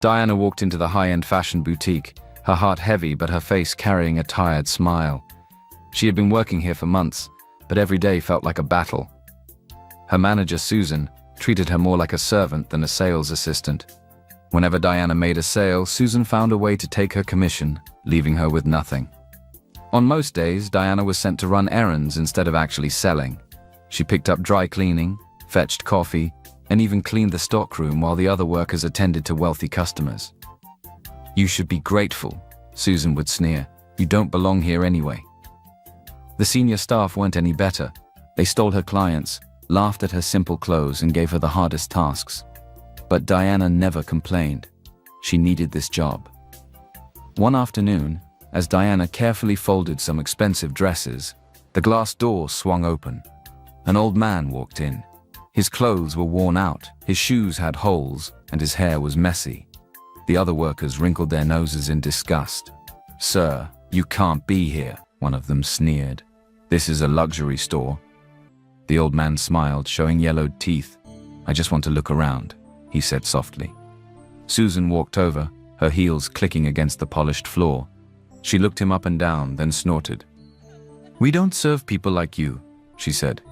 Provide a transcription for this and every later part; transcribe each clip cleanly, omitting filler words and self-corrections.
Diana walked into the high-end fashion boutique, her heart heavy but her face carrying a tired smile. She had been working here for months, but every day felt like a battle. Her manager, Susan, treated her more like a servant than a sales assistant. Whenever Diana made a sale, Susan found a way to take her commission, leaving her with nothing. On most days, Diana was sent to run errands instead of actually selling. She picked up dry cleaning, fetched coffee, and even cleaned the stockroom while the other workers attended to wealthy customers. "You should be grateful," Susan would sneer. "You don't belong here anyway." The senior staff weren't any better. They stole her clients, laughed at her simple clothes, and gave her the hardest tasks. But Diana never complained. She needed this job. One afternoon, as Diana carefully folded some expensive dresses, the glass door swung open. An old man walked in. His clothes were worn out, his shoes had holes, and his hair was messy. The other workers wrinkled their noses in disgust. "Sir, you can't be here," one of them sneered. "This is a luxury store." The old man smiled, showing yellowed teeth. "I just want to look around," he said softly. Susan walked over, her heels clicking against the polished floor. She looked him up and down, then snorted. "We don't serve people like you," she said.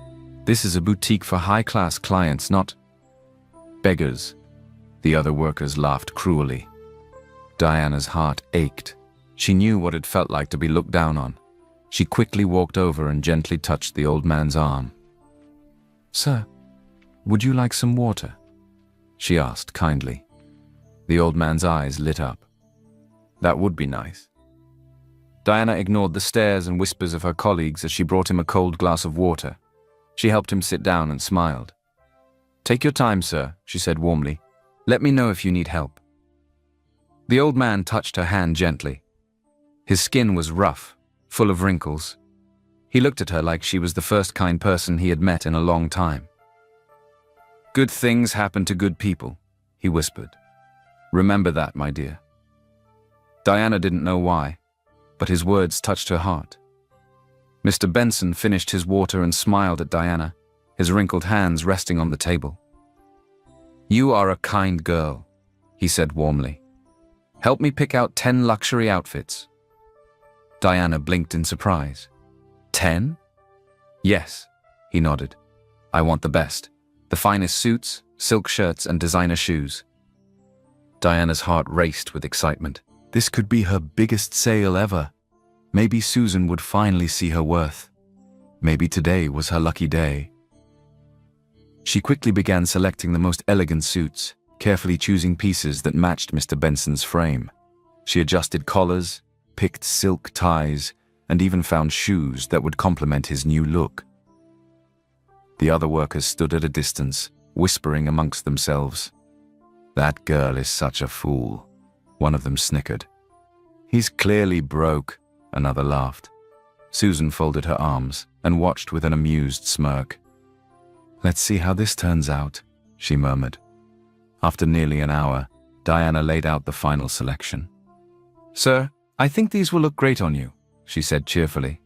"This is a boutique for high-class clients, not beggars." The other workers laughed cruelly. Diana's heart ached. She knew what it felt like to be looked down on. She quickly walked over and gently touched the old man's arm. "Sir, would you like some water?" she asked kindly. The old man's eyes lit up. "That would be nice." Diana ignored the stares and whispers of her colleagues as she brought him a cold glass of water. She helped him sit down and smiled. "Take your time, sir," she said warmly. "Let me know if you need help." The old man touched her hand gently. His skin was rough, full of wrinkles. He looked at her like she was the first kind person he had met in a long time. "Good things happen to good people," he whispered. "Remember that, my dear." Diana didn't know why, but his words touched her heart. Mr. Benson finished his water and smiled at Diana, his wrinkled hands resting on the table. "You are a kind girl," he said warmly. "Help me pick out 10 luxury outfits." Diana blinked in surprise. 10? "Yes," he nodded. "I want the best. The finest suits, silk shirts, and designer shoes." Diana's heart raced with excitement. This could be her biggest sale ever. Maybe Susan would finally see her worth. Maybe today was her lucky day. She quickly began selecting the most elegant suits, carefully choosing pieces that matched Mr. Benson's frame. She adjusted collars, picked silk ties, and even found shoes that would complement his new look. The other workers stood at a distance, whispering amongst themselves. "That girl is such a fool," one of them snickered. "He's clearly broke," another laughed. Susan folded her arms and watched with an amused smirk. "Let's see how this turns out," she murmured. After nearly an hour, Diana laid out the final selection. "Sir, I think these will look great on you," she said cheerfully.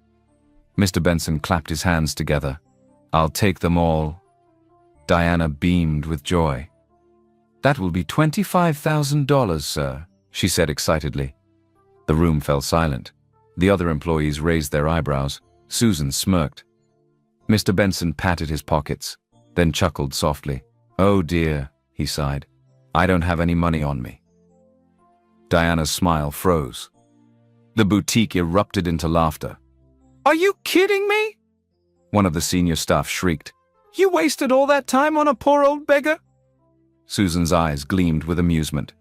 Mr. Benson clapped his hands together. "I'll take them all." Diana beamed with joy. "That will be $25,000, sir," she said excitedly. The room fell silent. The other employees raised their eyebrows. Susan smirked. Mr. Benson patted his pockets, then chuckled softly. "Oh dear," he sighed. "I don't have any money on me." Diana's smile froze. The boutique erupted into laughter. "Are you kidding me?" one of the senior staff shrieked. "You wasted all that time on a poor old beggar?" Susan's eyes gleamed with amusement.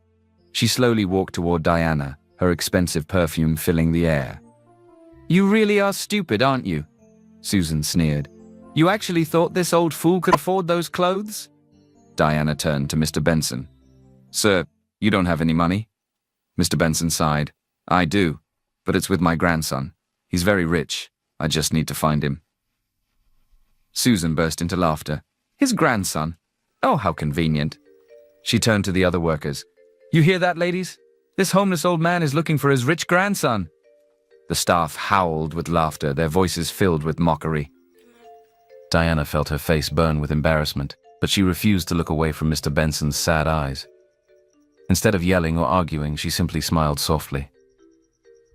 She slowly walked toward Diana, her expensive perfume filling the air. "You really are stupid, aren't you?" Susan sneered. "You actually thought this old fool could afford those clothes?" Diana turned to Mr. Benson. "Sir, you don't have any money?" Mr. Benson sighed. "I do, but it's with my grandson. He's very rich. I just need to find him." Susan burst into laughter. "His grandson? Oh, how convenient." She turned to the other workers. "You hear that, ladies? This homeless old man is looking for his rich grandson." The staff howled with laughter, their voices filled with mockery. Diana felt her face burn with embarrassment, but she refused to look away from Mr. Benson's sad eyes. Instead of yelling or arguing, she simply smiled softly.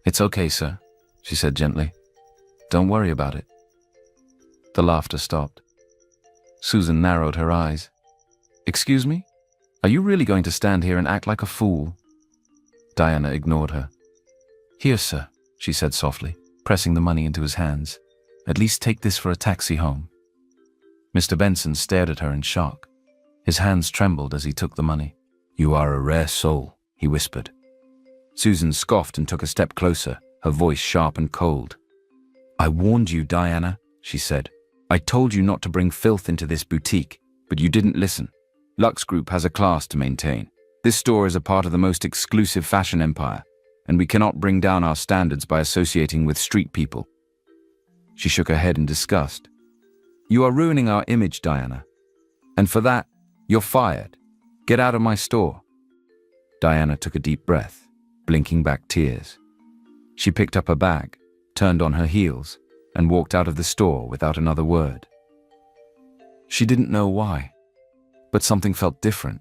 "It's okay, sir," she said gently. "Don't worry about it." The laughter stopped. Susan narrowed her eyes. "Excuse me? Are you really going to stand here and act like a fool?" Diana ignored her. "Here, sir," she said softly, pressing the money into his hands. "At least take this for a taxi home." Mr. Benson stared at her in shock. His hands trembled as he took the money. "You are a rare soul," he whispered. Susan scoffed and took a step closer, her voice sharp and cold. "I warned you, Diana," she said. "I told you not to bring filth into this boutique, but you didn't listen. Lux Group has a class to maintain. This store is a part of the most exclusive fashion empire, and we cannot bring down our standards by associating with street people." She shook her head in disgust. "You are ruining our image, Diana. And for that, you're fired. Get out of my store." Diana took a deep breath, blinking back tears. She picked up her bag, turned on her heels, and walked out of the store without another word. She didn't know why, but something felt different.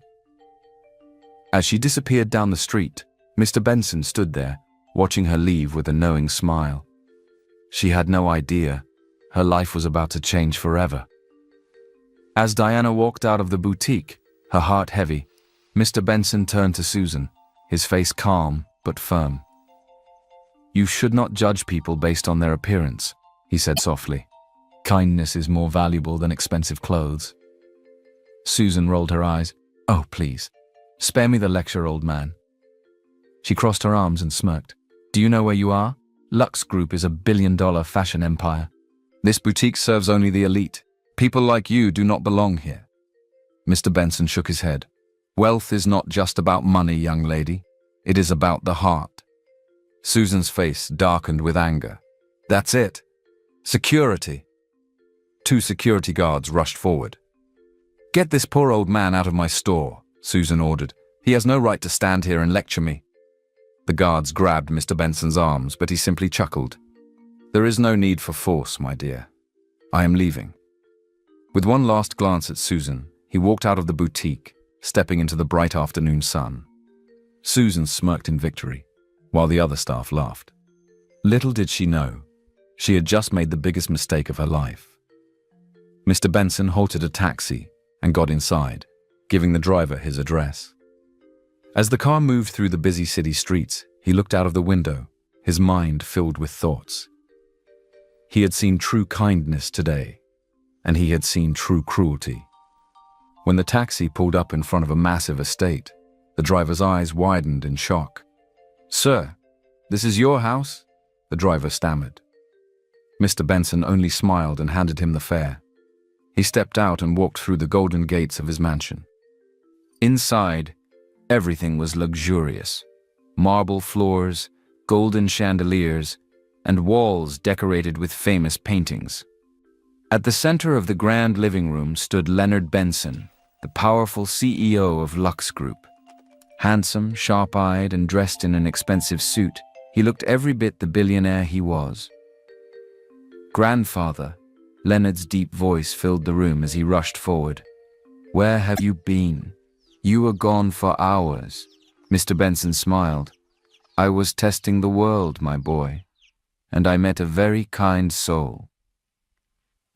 As she disappeared down the street, Mr. Benson stood there, watching her leave with a knowing smile. She had no idea her life was about to change forever. As Diana walked out of the boutique, her heart heavy, Mr. Benson turned to Susan, his face calm but firm. "You should not judge people based on their appearance," he said softly. "Kindness is more valuable than expensive clothes." Susan rolled her eyes. "Oh, please, spare me the lecture, old man." She crossed her arms and smirked. "Do you know where you are? Lux Group is a billion-dollar fashion empire. This boutique serves only the elite. People like you do not belong here." Mr. Benson shook his head. "Wealth is not just about money, young lady. It is about the heart." Susan's face darkened with anger. "That's it. Security." Two security guards rushed forward. "Get this poor old man out of my store," Susan ordered. "He has no right to stand here and lecture me." The guards grabbed Mr. Benson's arms, but he simply chuckled. "There is no need for force, my dear. I am leaving." With one last glance at Susan, he walked out of the boutique, stepping into the bright afternoon sun. Susan smirked in victory, while the other staff laughed. Little did she know, she had just made the biggest mistake of her life. Mr. Benson halted a taxi and got inside, giving the driver his address. As the car moved through the busy city streets, he looked out of the window, his mind filled with thoughts. He had seen true kindness today, and he had seen true cruelty. When the taxi pulled up in front of a massive estate, the driver's eyes widened in shock. "Sir, this is your house?" the driver stammered. Mr. Benson only smiled and handed him the fare. He stepped out and walked through the golden gates of his mansion. Inside, everything was luxurious. Marble floors, golden chandeliers, and walls decorated with famous paintings. At the center of the grand living room stood Leonard Benson, the powerful CEO of Lux Group. Handsome, sharp-eyed, and dressed in an expensive suit, he looked every bit the billionaire he was. "Grandfather," Leonard's deep voice filled the room as he rushed forward. "Where have you been? You were gone for hours." Mr. Benson smiled. "I was testing the world, my boy, and I met a very kind soul."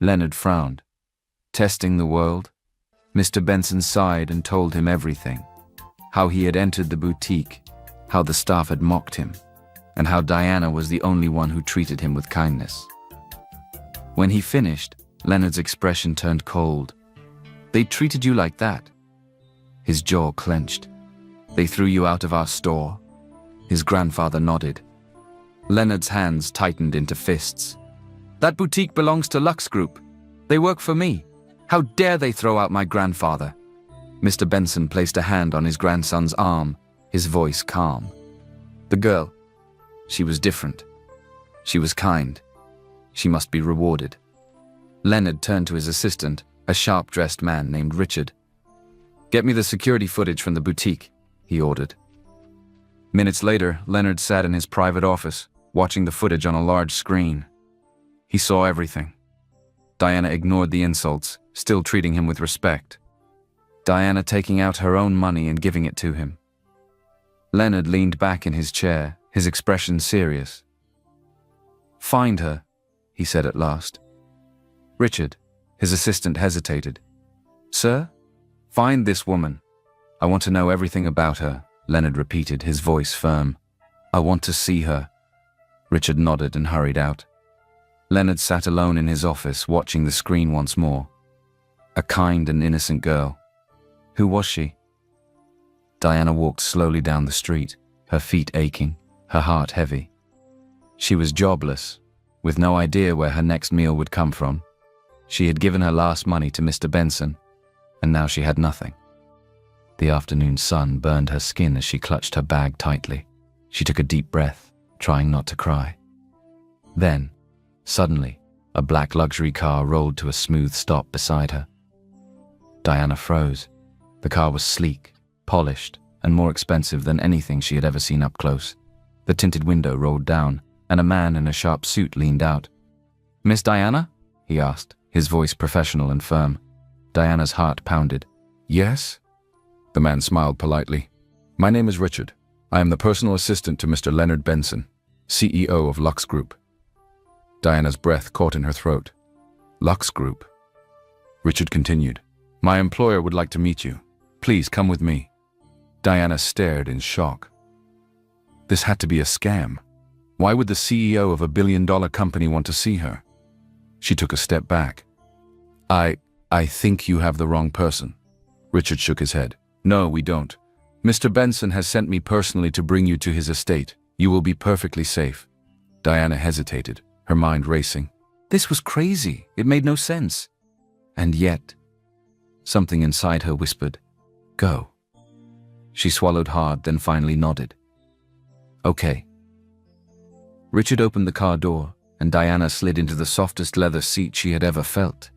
Leonard frowned. "Testing the world?" Mr. Benson sighed and told him everything. How he had entered the boutique, how the staff had mocked him, and how Diana was the only one who treated him with kindness. When he finished, Leonard's expression turned cold. "They treated you like that?" His jaw clenched. "They threw you out of our store?" His grandfather nodded. Leonard's hands tightened into fists. "That boutique belongs to Lux Group. They work for me. How dare they throw out my grandfather?" Mr. Benson placed a hand on his grandson's arm, his voice calm. "The girl, she was different. She was kind. She must be rewarded." Leonard turned to his assistant, a sharp-dressed man named Richard. "Get me the security footage from the boutique," he ordered. Minutes later, Leonard sat in his private office, watching the footage on a large screen. He saw everything. Diana ignored the insults, still treating him with respect. Diana taking out her own money and giving it to him. Leonard leaned back in his chair, his expression serious. "Find her," he said at last. "Richard," his assistant hesitated. "Sir? Find this woman. I want to know everything about her," Leonard repeated, his voice firm. "I want to see her." Richard nodded and hurried out. Leonard sat alone in his office, watching the screen once more. A kind and innocent girl. Who was she? Diana walked slowly down the street, her feet aching, her heart heavy. She was jobless, with no idea where her next meal would come from. She had given her last money to Mr. Benson, and now she had nothing. The afternoon sun burned her skin as she clutched her bag tightly. She took a deep breath, trying not to cry. Then, suddenly, a black luxury car rolled to a smooth stop beside her. Diana froze. The car was sleek, polished, and more expensive than anything she had ever seen up close. The tinted window rolled down, and a man in a sharp suit leaned out. "Miss Diana?" he asked, his voice professional and firm. Diana's heart pounded. "Yes?" The man smiled politely. "My name is Richard. I am the personal assistant to Mr. Leonard Benson, CEO of Lux Group." Diana's breath caught in her throat. "Lux Group?" Richard continued. "My employer would like to meet you. Please come with me." Diana stared in shock. This had to be a scam. Why would the CEO of a billion-dollar company want to see her? She took a step back. I think you have the wrong person." Richard shook his head. "No, we don't. Mr. Benson has sent me personally to bring you to his estate. You will be perfectly safe." Diana hesitated, her mind racing. This was crazy. It made no sense. And yet, something inside her whispered, "Go." She swallowed hard, then finally nodded. "Okay." Richard opened the car door, and Diana slid into the softest leather seat she had ever felt.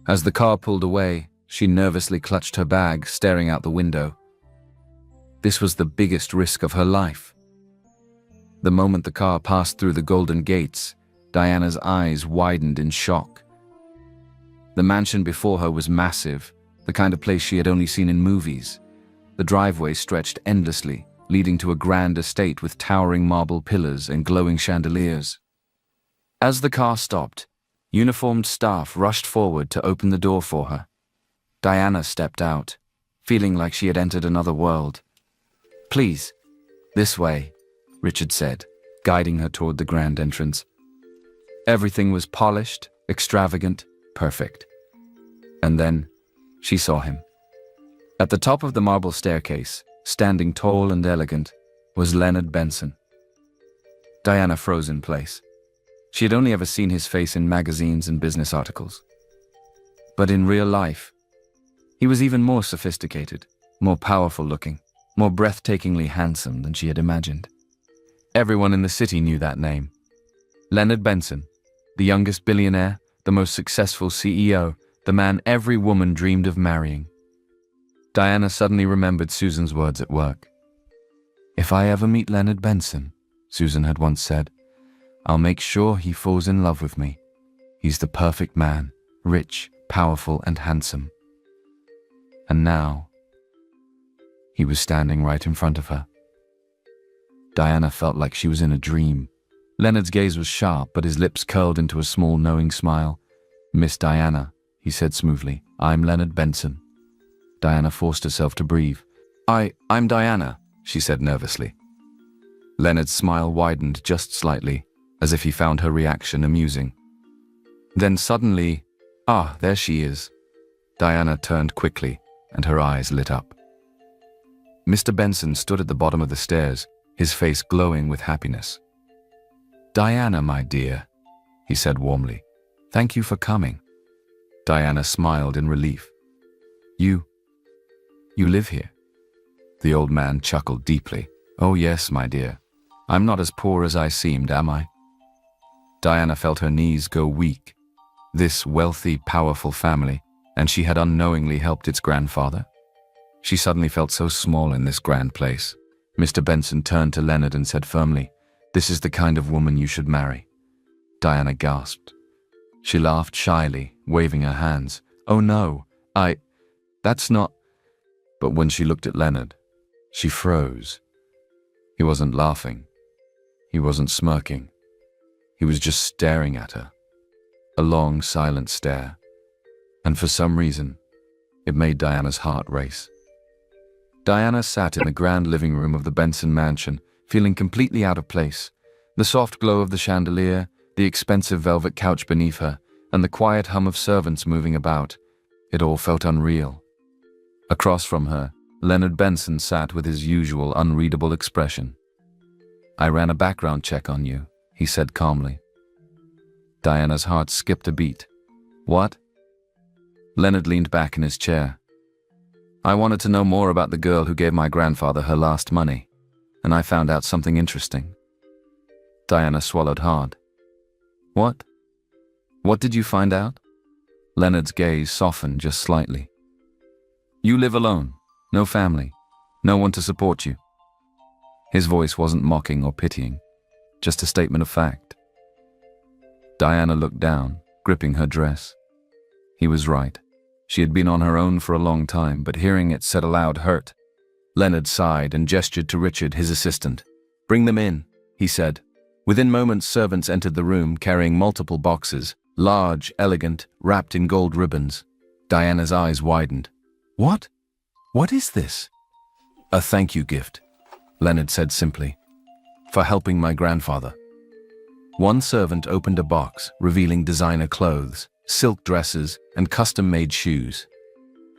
As the car pulled away, she nervously clutched her bag, staring out the window. This was the biggest risk of her life. The moment the car passed through the golden gates, Diana's eyes widened in shock. The mansion before her was massive, the kind of place she had only seen in movies. The driveway stretched endlessly, leading to a grand estate with towering marble pillars and glowing chandeliers. As the car stopped, uniformed staff rushed forward to open the door for her. Diana stepped out, feeling like she had entered another world. "Please, this way," Richard said, guiding her toward the grand entrance. Everything was polished, extravagant, perfect. And then she saw him. At the top of the marble staircase, standing tall and elegant, was Leonard Benson. Diana froze in place. She had only ever seen his face in magazines and business articles. But in real life, he was even more sophisticated, more powerful looking, more breathtakingly handsome than she had imagined. Everyone in the city knew that name. Leonard Benson, the youngest billionaire, the most successful CEO, the man every woman dreamed of marrying. Diana suddenly remembered Susan's words at work. "If I ever meet Leonard Benson," Susan had once said, "I'll make sure he falls in love with me. He's the perfect man, rich, powerful, and handsome." And now, he was standing right in front of her. Diana felt like she was in a dream. Leonard's gaze was sharp, but his lips curled into a small, knowing smile. "Miss Diana," he said smoothly, "I'm Leonard Benson." Diana forced herself to breathe. I'm Diana," she said nervously. Leonard's smile widened just slightly, as if he found her reaction amusing. Then suddenly, there she is. Diana turned quickly, and her eyes lit up. Mr. Benson stood at the bottom of the stairs, his face glowing with happiness. "Diana, my dear," he said warmly, "thank you for coming." Diana smiled in relief. You live here?" The old man chuckled deeply. "Oh yes, my dear. I'm not as poor as I seemed, am I?" Diana felt her knees go weak. This wealthy, powerful family, and she had unknowingly helped its grandfather? She suddenly felt so small in this grand place. Mr. Benson turned to Leonard and said firmly, "This is the kind of woman you should marry." Diana gasped. She laughed shyly, waving her hands. "Oh no, that's not..." But when she looked at Leonard, she froze. He wasn't laughing. He wasn't smirking. He was just staring at her. A long, silent stare. And for some reason, it made Diana's heart race. Diana sat in the grand living room of the Benson mansion, feeling completely out of place. The soft glow of the chandelier, the expensive velvet couch beneath her, and the quiet hum of servants moving about, it all felt unreal. Across from her, Leonard Benson sat with his usual unreadable expression. "I ran a background check on you," he said calmly. Diana's heart skipped a beat. "What?" Leonard leaned back in his chair. "I wanted to know more about the girl who gave my grandfather her last money, and I found out something interesting." Diana swallowed hard. "What? What did you find out?" Leonard's gaze softened just slightly. "You live alone, no family, no one to support you." His voice wasn't mocking or pitying, just a statement of fact. Diana looked down, gripping her dress. He was right. She had been on her own for a long time, but hearing it said aloud hurt. Leonard sighed and gestured to Richard, his assistant. "Bring them in," he said. Within moments, servants entered the room carrying multiple boxes, large, elegant, wrapped in gold ribbons. Diana's eyes widened. "What? What is this?" "A thank you gift," Leonard said simply, "for helping my grandfather." One servant opened a box, revealing designer clothes, silk dresses, and custom-made shoes.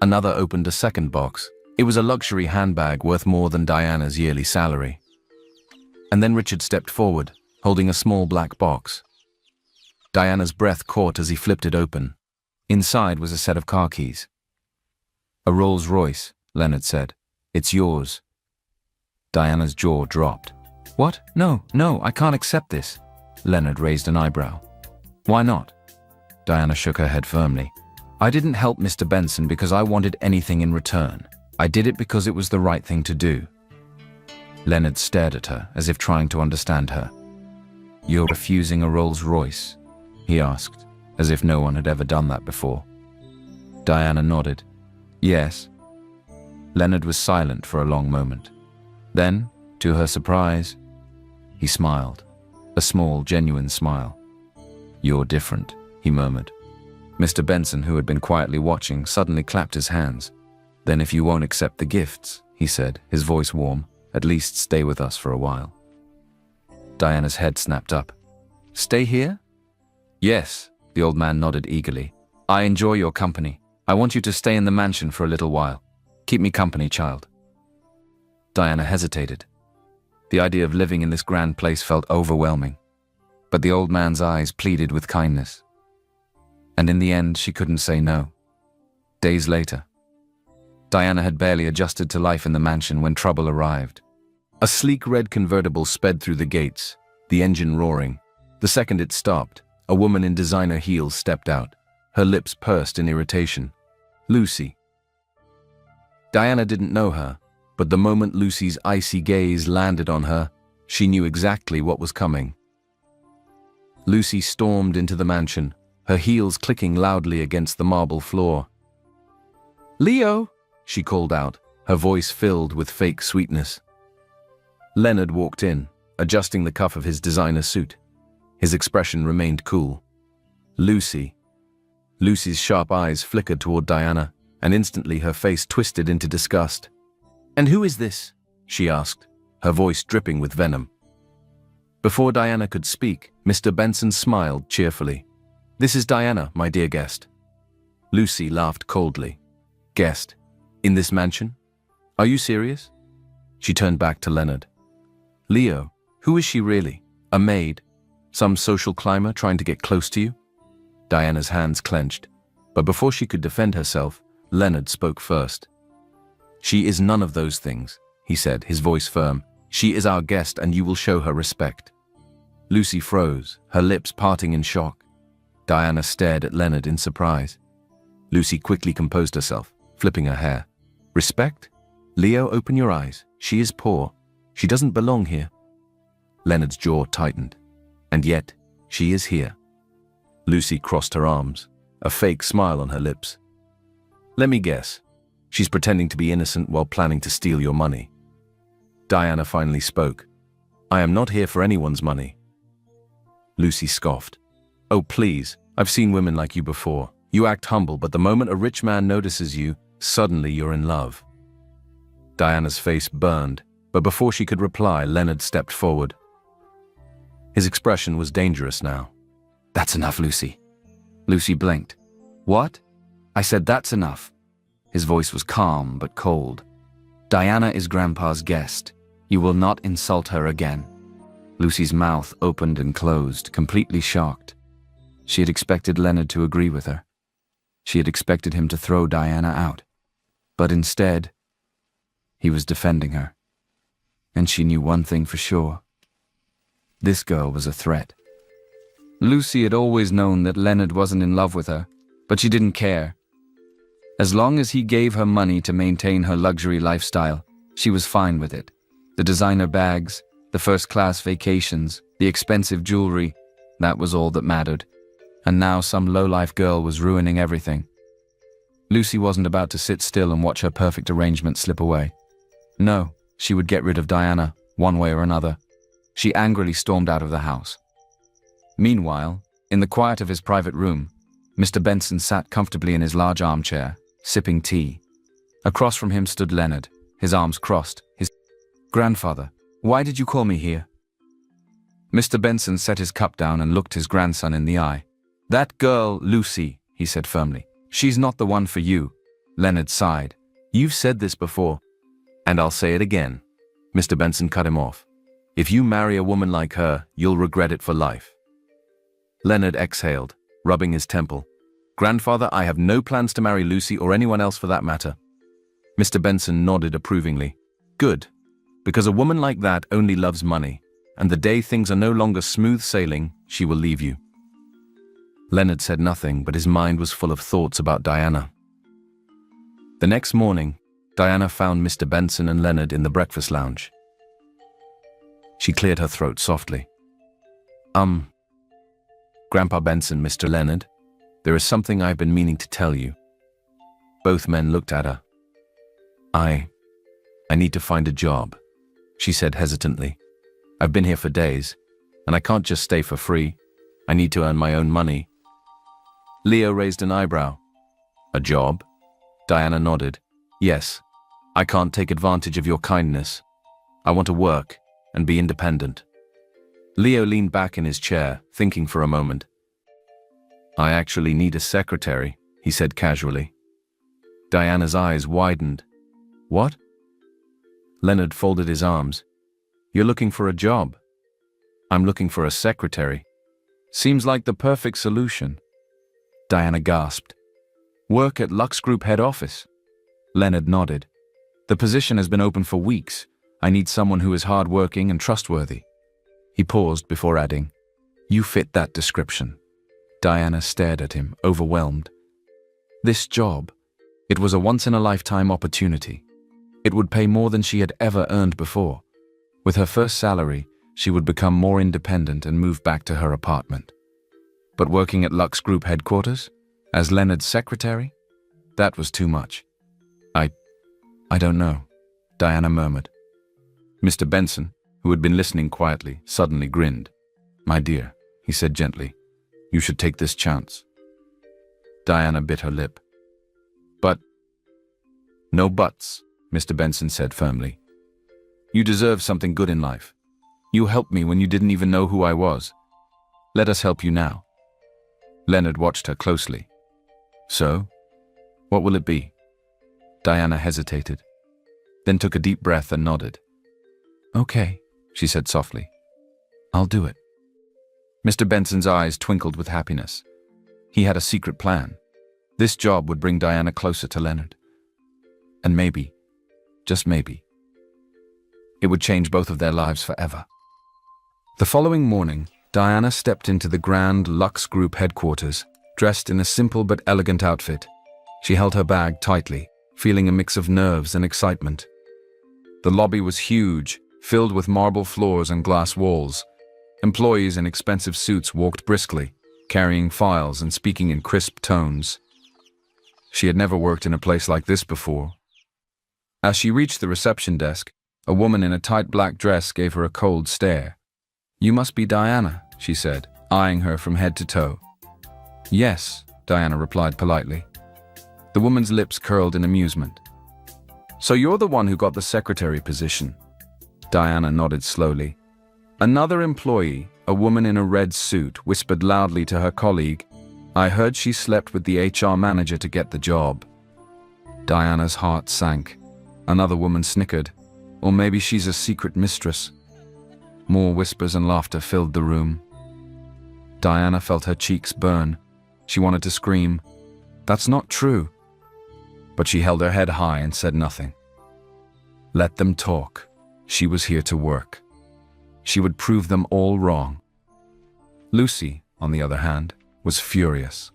Another opened a second box. It was a luxury handbag worth more than Diana's yearly salary. And then Richard stepped forward, holding a small black box. Diana's breath caught as he flipped it open. Inside was a set of car keys. "A Rolls-Royce," Leonard said. "It's yours." Diana's jaw dropped. "What? No, I can't accept this." Leonard raised an eyebrow. "Why not?" Diana shook her head firmly. "I didn't help Mr. Benson because I wanted anything in return. I did it because it was the right thing to do." Leonard stared at her as if trying to understand her. "You're refusing a Rolls-Royce?" he asked, as if no one had ever done that before. Diana nodded. "Yes." Leonard was silent for a long moment. Then, to her surprise, he smiled. A small, genuine smile. "You're different," he murmured. Mr. Benson, who had been quietly watching, suddenly clapped his hands. "Then if you won't accept the gifts," he said, his voice warm, "at least stay with us for a while." Diana's head snapped up. "Stay here?" "Yes," the old man nodded eagerly. "I enjoy your company. I want you to stay in the mansion for a little while. Keep me company, child." Diana hesitated. The idea of living in this grand place felt overwhelming. But the old man's eyes pleaded with kindness. And in the end, she couldn't say no. Days later, Diana had barely adjusted to life in the mansion when trouble arrived. A sleek red convertible sped through the gates, the engine roaring. The second it stopped, a woman in designer heels stepped out, her lips pursed in irritation. Lucy. Diana didn't know her, but the moment Lucy's icy gaze landed on her, she knew exactly what was coming. Lucy stormed into the mansion, her heels clicking loudly against the marble floor. "Leo!" she called out, her voice filled with fake sweetness. Leonard walked in, adjusting the cuff of his designer suit. His expression remained cool. "Lucy." Lucy's sharp eyes flickered toward Diana, and instantly her face twisted into disgust. "And who is this?" she asked, her voice dripping with venom. Before Diana could speak, Mr. Benson smiled cheerfully. "This is Diana, my dear guest." Lucy laughed coldly. "Guest? In this mansion? Are you serious?" She turned back to Leonard. "Leo, who is she really? A maid? Some social climber trying to get close to you?" Diana's hands clenched, but before she could defend herself, Leonard spoke first. "She is none of those things," he said, his voice firm. "She is our guest and you will show her respect." Lucy froze, her lips parting in shock. Diana stared at Leonard in surprise. Lucy quickly composed herself, flipping her hair. "Respect? Leo, open your eyes. She is poor. She doesn't belong here." Leonard's jaw tightened. "And yet, she is here." Lucy crossed her arms, a fake smile on her lips. "Let me guess. She's pretending to be innocent while planning to steal your money." Diana finally spoke, I am not here for anyone's money. Lucy scoffed. Oh, please, I've seen women like you before. You act humble, but the moment a rich man notices you, suddenly you're in love. Diana's face burned, but before she could reply, Leonard stepped forward. His expression was dangerous now. That's enough, Lucy. Lucy blinked. What? I said that's enough. His voice was calm but cold. Diana is Grandpa's guest. You will not insult her again. Lucy's mouth opened and closed, completely shocked. She had expected Leonard to agree with her. She had expected him to throw Diana out. But instead, he was defending her. And she knew one thing for sure. This girl was a threat. Lucy had always known that Leonard wasn't in love with her, but she didn't care. As long as he gave her money to maintain her luxury lifestyle, she was fine with it. The designer bags, the first-class vacations, the expensive jewelry, that was all that mattered. And now some low-life girl was ruining everything. Lucy wasn't about to sit still and watch her perfect arrangement slip away. No, she would get rid of Diana, one way or another. She angrily stormed out of the house. Meanwhile, in the quiet of his private room, Mr. Benson sat comfortably in his large armchair, sipping tea. Across from him stood Leonard, his arms crossed, his Grandfather, why did you call me here? Mr. Benson set his cup down and looked his grandson in the eye. That girl, Lucy, he said firmly. She's not the one for you. Leonard sighed. You've said this before, and I'll say it again. Mr. Benson cut him off. If you marry a woman like her, you'll regret it for life. Leonard exhaled, rubbing his temple. Grandfather, I have no plans to marry Lucy or anyone else for that matter. Mr. Benson nodded approvingly. Good, because a woman like that only loves money, and the day things are no longer smooth sailing, she will leave you. Leonard said nothing, but his mind was full of thoughts about Diana. The next morning, Diana found Mr. Benson and Leonard in the breakfast lounge. She cleared her throat softly. Grandpa Benson, Mr. Leonard, there is something I've been meaning to tell you. Both men looked at her. I need to find a job, she said hesitantly. I've been here for days, and I can't just stay for free. I need to earn my own money. Leo raised an eyebrow. A job? Diana nodded. Yes, I can't take advantage of your kindness. I want to work and be independent. Leo leaned back in his chair, thinking for a moment. I actually need a secretary, he said casually. Diana's eyes widened. What? Leonard folded his arms. You're looking for a job. I'm looking for a secretary. Seems like the perfect solution. Diana gasped. Work at Lux Group head office. Leonard nodded. The position has been open for weeks. I need someone who is hardworking and trustworthy. He paused before adding, You fit that description. Diana stared at him, overwhelmed. This job, it was a once-in-a-lifetime opportunity. It would pay more than she had ever earned before. With her first salary, she would become more independent and move back to her apartment. But working at Lux Group headquarters, as Leonard's secretary, that was too much. I don't know, Diana murmured. Mr. Benson, who had been listening quietly, suddenly grinned. My dear, he said gently, you should take this chance. Diana bit her lip. But, no buts, Mr. Benson said firmly. You deserve something good in life. You helped me when you didn't even know who I was. Let us help you now. Leonard watched her closely. So, what will it be? Diana hesitated, then took a deep breath and nodded. Okay, she said softly. I'll do it. Mr. Benson's eyes twinkled with happiness. He had a secret plan. This job would bring Diana closer to Leonard. And maybe, just maybe, it would change both of their lives forever. The following morning, Diana stepped into the grand Lux Group headquarters, dressed in a simple but elegant outfit. She held her bag tightly, feeling a mix of nerves and excitement. The lobby was huge, filled with marble floors and glass walls. Employees in expensive suits walked briskly, carrying files and speaking in crisp tones. She had never worked in a place like this before. As she reached the reception desk, A woman in a tight black dress gave her a cold stare. "You must be Diana," she said, eyeing her from head to toe. "Yes," Diana replied politely. The woman's lips curled in amusement. "So you're the one who got the secretary position?" Diana nodded slowly. Another employee, a woman in a red suit, whispered loudly to her colleague, "I heard she slept with the HR manager to get the job." Diana's heart sank. Another woman snickered. "Or maybe she's a secret mistress." More whispers and laughter filled the room. Diana felt her cheeks burn. She wanted to scream, "That's not true." But she held her head high and said nothing. Let them talk. She was here to work. She would prove them all wrong. Lucy, on the other hand, was furious.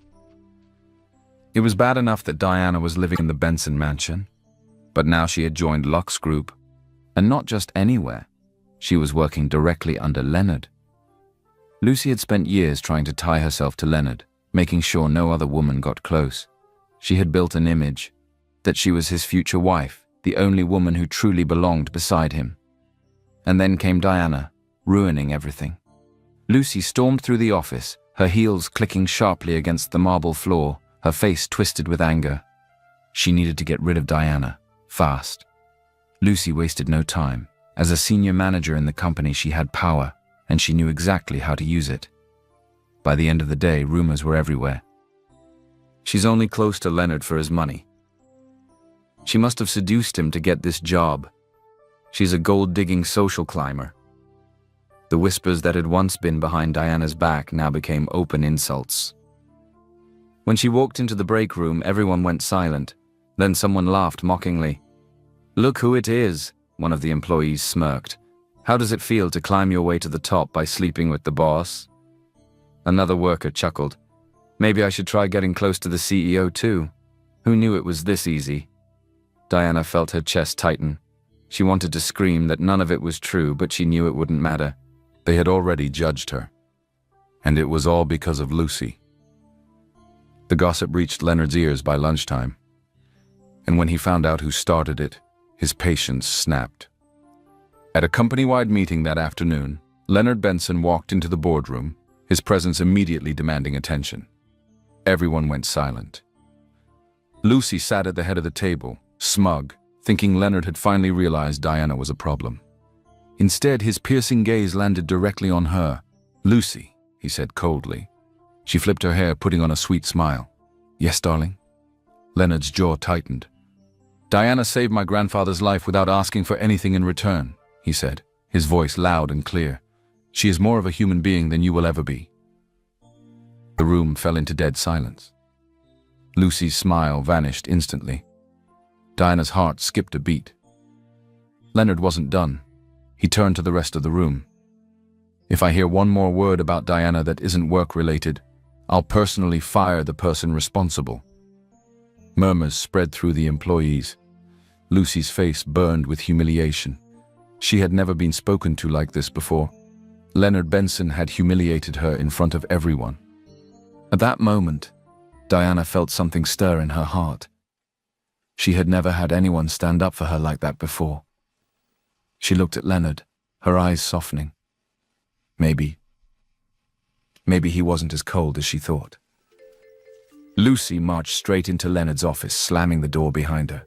It was bad enough that Diana was living in the Benson mansion, but now she had joined Lux Group, and not just anywhere. She was working directly under Leonard. Lucy had spent years trying to tie herself to Leonard, making sure no other woman got close. She had built an image that she was his future wife, the only woman who truly belonged beside him. And then came Diana, ruining everything. Lucy stormed through the office, her heels clicking sharply against the marble floor, her face twisted with anger. She needed to get rid of Diana, fast. Lucy wasted no time. As a senior manager in the company, she had power, and she knew exactly how to use it. By the end of the day, rumors were everywhere. She's only close to Leonard for his money. She must have seduced him to get this job. She's a gold-digging social climber. The whispers that had once been behind Diana's back now became open insults. When she walked into the break room, everyone went silent. Then someone laughed mockingly. "Look who it is," one of the employees smirked. "How does it feel to climb your way to the top by sleeping with the boss?" Another worker chuckled. "Maybe I should try getting close to the CEO too. Who knew it was this easy?" Diana felt her chest tighten. She wanted to scream that none of it was true, but she knew it wouldn't matter. They had already judged her. And it was all because of Lucy. The gossip reached Leonard's ears by lunchtime. And when he found out who started it, his patience snapped. At a company-wide meeting that afternoon, Leonard Benson walked into the boardroom, his presence immediately demanding attention. Everyone went silent. Lucy sat at the head of the table, smug, thinking Leonard had finally realized Diana was a problem. Instead, his piercing gaze landed directly on her. "Lucy," he said coldly. She flipped her hair, putting on a sweet smile. "Yes, darling?" Leonard's jaw tightened. "Diana saved my grandfather's life without asking for anything in return," he said, his voice loud and clear. "She is more of a human being than you will ever be." The room fell into dead silence. Lucy's smile vanished instantly. Diana's heart skipped a beat. Leonard wasn't done. He turned to the rest of the room. "If I hear one more word about Diana that isn't work-related, I'll personally fire the person responsible." Murmurs spread through the employees. Lucy's face burned with humiliation. She had never been spoken to like this before. Leonard Benson had humiliated her in front of everyone. At that moment, Diana felt something stir in her heart. She had never had anyone stand up for her like that before. She looked at Leonard, her eyes softening. Maybe he wasn't as cold as she thought. Lucy marched straight into Leonard's office, slamming the door behind her.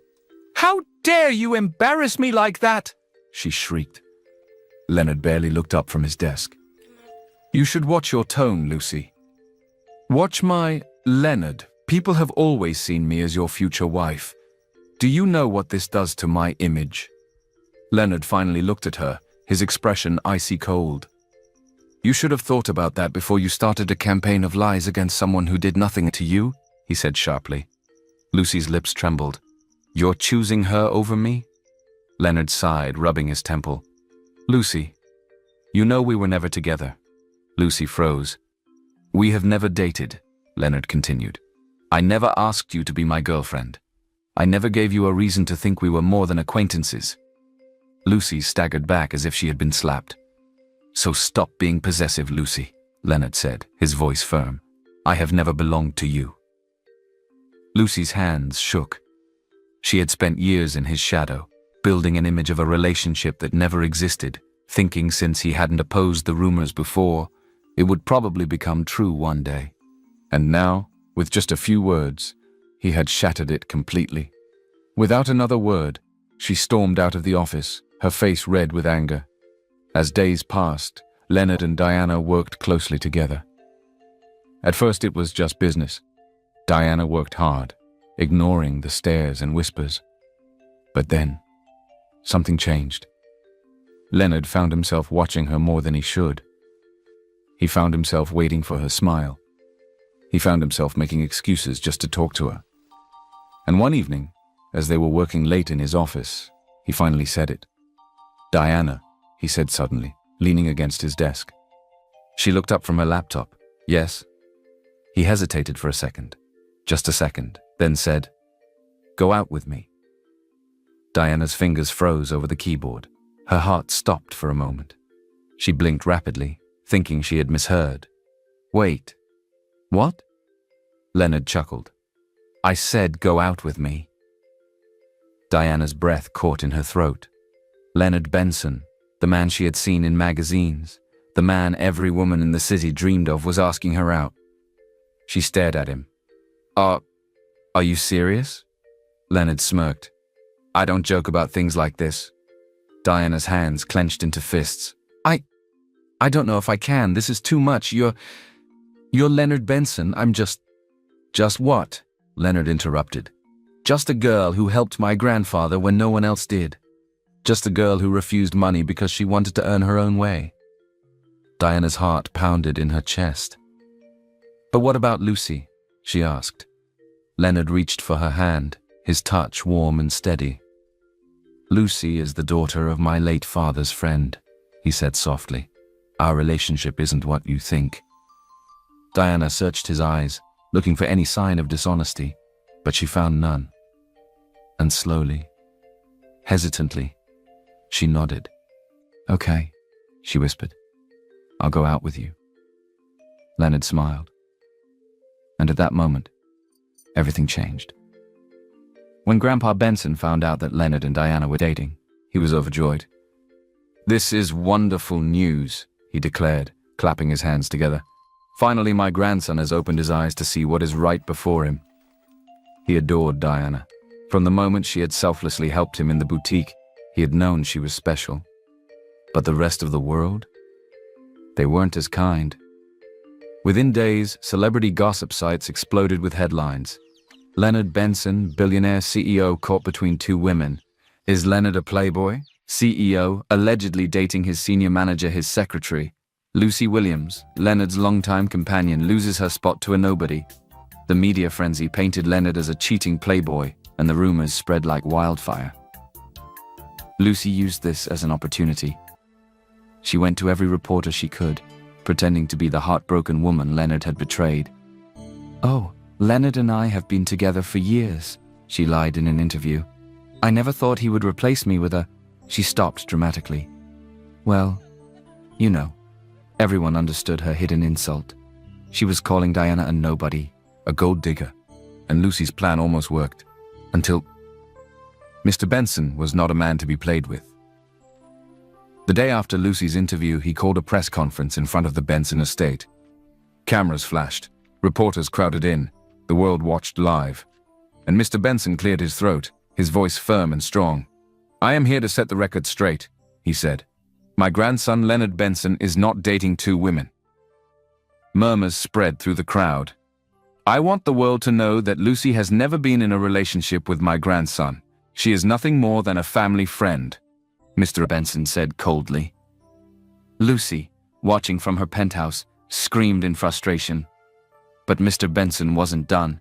"How dare you embarrass me like that?" she shrieked. Leonard barely looked up from his desk. "You should watch your tone, Lucy. Watch my Leonard. People have always seen me as your future wife. Do you know what this does to my image?" Leonard finally looked at her, his expression icy cold. "You should have thought about that before you started a campaign of lies against someone who did nothing to you," he said sharply. Lucy's lips trembled. "You're choosing her over me?" Leonard sighed, rubbing his temple. "Lucy, you know we were never together." Lucy froze. "We have never dated," Leonard continued. "I never asked you to be my girlfriend. I never gave you a reason to think we were more than acquaintances." Lucy staggered back as if she had been slapped. "So stop being possessive, Lucy," Leonard said, his voice firm. "I have never belonged to you." Lucy's hands shook. She had spent years in his shadow, building an image of a relationship that never existed, thinking since he hadn't opposed the rumors before, it would probably become true one day. And now, with just a few words, he had shattered it completely. Without another word, she stormed out of the office, her face red with anger. As days passed, Leonard and Diana worked closely together. At first it was just business. Diana worked hard, ignoring the stares and whispers. But then, something changed. Leonard found himself watching her more than he should. He found himself waiting for her smile. He found himself making excuses just to talk to her. And one evening, as they were working late in his office, he finally said it. "Diana," he said suddenly, leaning against his desk. She looked up from her laptop. "Yes?" He hesitated for a second, just a second, then said, "Go out with me." Diana's fingers froze over the keyboard. Her heart stopped for a moment. She blinked rapidly, thinking she had misheard. "Wait. What?" Leonard chuckled. "I said go out with me." Diana's breath caught in her throat. Leonard Benson, the man she had seen in magazines, the man every woman in the city dreamed of, was asking her out. She stared at him. Are you serious?" Leonard smirked. "I don't joke about things like this." Diana's hands clenched into fists. I don't know if I can. This is too much. You're Leonard Benson. I'm just what?" Leonard interrupted. "Just a girl who helped my grandfather when no one else did. Just a girl who refused money because she wanted to earn her own way." Diana's heart pounded in her chest. "But what about Lucy?" she asked. Leonard reached for her hand, his touch warm and steady. "Lucy is the daughter of my late father's friend," he said softly. "Our relationship isn't what you think." Diana searched his eyes, looking for any sign of dishonesty, but she found none. And slowly, hesitantly, she nodded. "Okay," she whispered. "I'll go out with you." Leonard smiled. And at that moment, everything changed. When Grandpa Benson found out that Leonard and Diana were dating, he was overjoyed. "This is wonderful news," he declared, clapping his hands together. "Finally, my grandson has opened his eyes to see what is right before him." He adored Diana. From the moment she had selflessly helped him in the boutique, he had known she was special. But the rest of the world? They weren't as kind. Within days, celebrity gossip sites exploded with headlines. Leonard Benson, billionaire CEO, caught between two women. Is Leonard a playboy? CEO, allegedly dating his senior manager, his secretary. Lucy Williams, Leonard's longtime companion, loses her spot to a nobody. The media frenzy painted Leonard as a cheating playboy, and the rumors spread like wildfire. Lucy used this as an opportunity. She went to every reporter she could, pretending to be the heartbroken woman Leonard had betrayed. "Oh, Leonard and I have been together for years," she lied in an interview. "I never thought he would replace me with a..." She stopped dramatically. Well, you know, everyone understood her hidden insult. She was calling Diana a nobody, a gold digger, and Lucy's plan almost worked. Until Mr. Benson was not a man to be played with. The day after Lucy's interview, he called a press conference in front of the Benson estate. Cameras flashed, reporters crowded in, the world watched live. And Mr. Benson cleared his throat, his voice firm and strong. "I am here to set the record straight," he said. "My grandson Leonard Benson is not dating two women." Murmurs spread through the crowd. "I want the world to know that Lucy has never been in a relationship with my grandson. She is nothing more than a family friend," Mr. Benson said coldly. Lucy, watching from her penthouse, screamed in frustration. But Mr. Benson wasn't done.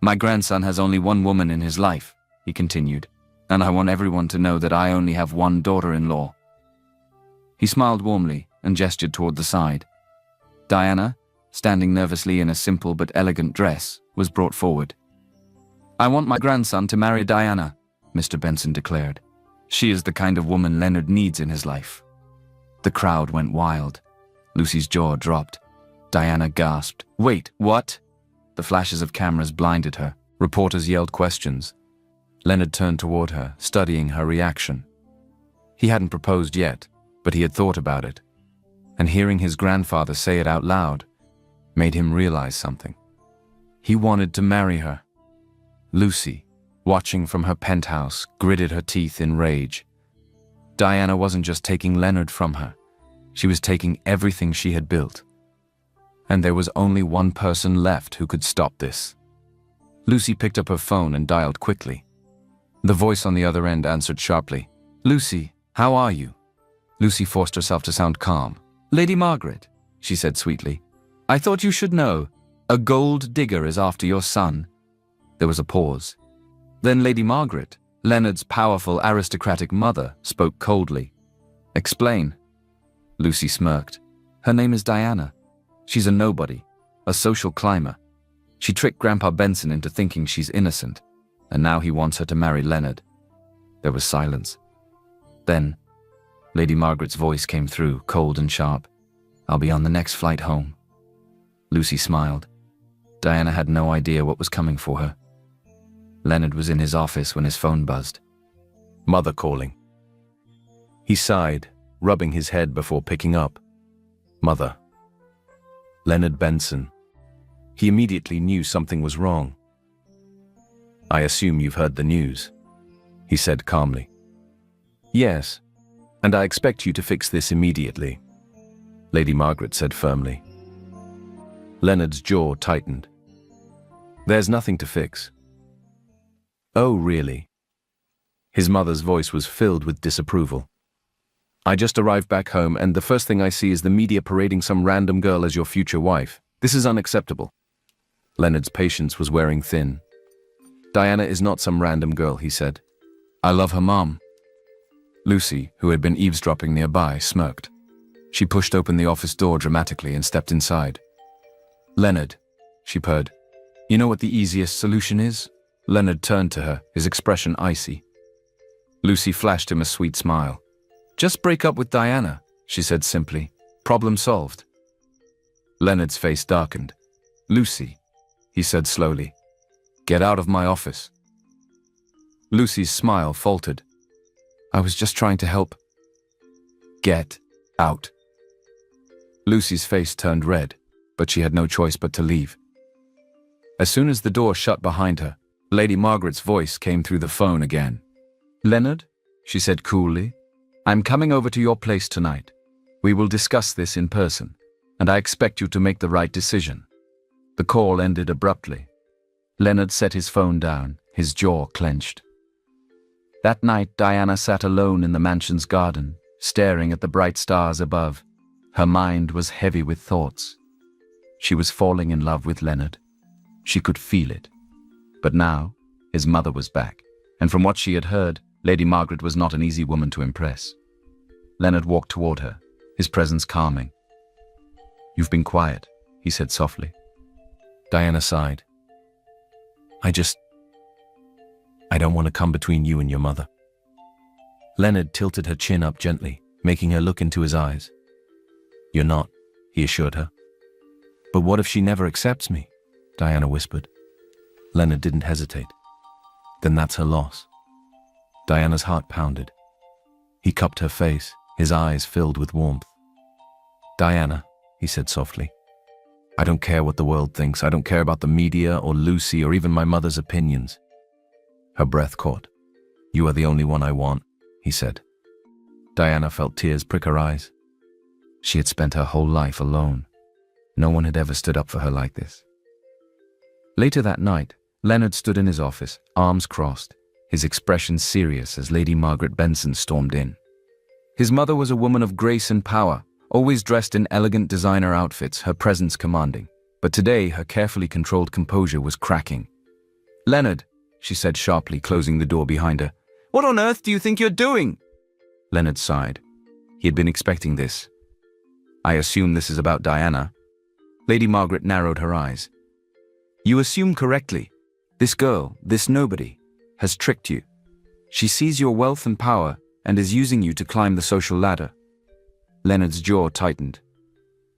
"My grandson has only one woman in his life," he continued, "and I want everyone to know that I only have one daughter-in-law." He smiled warmly and gestured toward the side. Diana, standing nervously in a simple but elegant dress, was brought forward. "I want my grandson to marry Diana," Mr. Benson declared. "She is the kind of woman Leonard needs in his life." The crowd went wild. Lucy's jaw dropped. Diana gasped. "Wait, what?" The flashes of cameras blinded her. Reporters yelled questions. Leonard turned toward her, studying her reaction. He hadn't proposed yet, but he had thought about it, and hearing his grandfather say it out loud made him realize something. He wanted to marry her. Lucy, watching from her penthouse, gritted her teeth in rage. Diana wasn't just taking Leonard from her, she was taking everything she had built. And there was only one person left who could stop this. Lucy picked up her phone and dialed quickly. The voice on the other end answered sharply. "Lucy, how are you?" Lucy forced herself to sound calm. "Lady Margaret," she said sweetly, "I thought you should know. A gold digger is after your son." There was a pause. Then Lady Margaret, Leonard's powerful aristocratic mother, spoke coldly. "Explain." Lucy smirked. "Her name is Diana. She's a nobody, a social climber. She tricked Grandpa Benson into thinking she's innocent, and now he wants her to marry Leonard." There was silence. Then, Lady Margaret's voice came through, cold and sharp. "I'll be on the next flight home." Lucy smiled. Diana had no idea what was coming for her. Leonard was in his office when his phone buzzed. Mother calling. He sighed, rubbing his head before picking up. Mother. Leonard Benson. He immediately knew something was wrong. "I assume you've heard the news," he said calmly. "Yes, and I expect you to fix this immediately," Lady Margaret said firmly. Leonard's jaw tightened. "There's nothing to fix." "Oh, really?" His mother's voice was filled with disapproval. "I just arrived back home and the first thing I see is the media parading some random girl as your future wife. This is unacceptable." Leonard's patience was wearing thin. "Diana is not some random girl," he said. "I love her mom." Lucy, who had been eavesdropping nearby, smirked. She pushed open the office door dramatically and stepped inside. "Leonard," she purred, "you know what the easiest solution is?" Leonard turned to her, his expression icy. Lucy flashed him a sweet smile. "Just break up with Diana," she said simply. "Problem solved." Leonard's face darkened. "Lucy," he said slowly, "get out of my office." Lucy's smile faltered. "I was just trying to help." "Get out." Lucy's face turned red, but she had no choice but to leave. As soon as the door shut behind her, Lady Margaret's voice came through the phone again. "Leonard," she said coolly, "I'm coming over to your place tonight. We will discuss this in person, and I expect you to make the right decision." The call ended abruptly. Leonard set his phone down, his jaw clenched. That night, Diana sat alone in the mansion's garden, staring at the bright stars above. Her mind was heavy with thoughts. She was falling in love with Leonard. She could feel it. But now, his mother was back, and from what she had heard, Lady Margaret was not an easy woman to impress. Leonard walked toward her, his presence calming. "You've been quiet," he said softly. Diana sighed. I don't want to come between you and your mother." Leonard tilted her chin up gently, making her look into his eyes. "You're not," he assured her. "But what if she never accepts me?" Diana whispered. Leonard didn't hesitate. "Then that's her loss." Diana's heart pounded. He cupped her face, his eyes filled with warmth. "Diana," he said softly, "I don't care what the world thinks. I don't care about the media or Lucy or even my mother's opinions." Her breath caught. "You are the only one I want," he said. Diana felt tears prick her eyes. She had spent her whole life alone. No one had ever stood up for her like this. Later that night, Leonard stood in his office, arms crossed, his expression serious as Lady Margaret Benson stormed in. His mother was a woman of grace and power, always dressed in elegant designer outfits, her presence commanding. But today, her carefully controlled composure was cracking. "Leonard," she said sharply, closing the door behind her. "What on earth do you think you're doing?" Leonard sighed. He had been expecting this. "I assume this is about Diana." Lady Margaret narrowed her eyes. "You assume correctly. This girl, this nobody, has tricked you. She sees your wealth and power and is using you to climb the social ladder." Leonard's jaw tightened.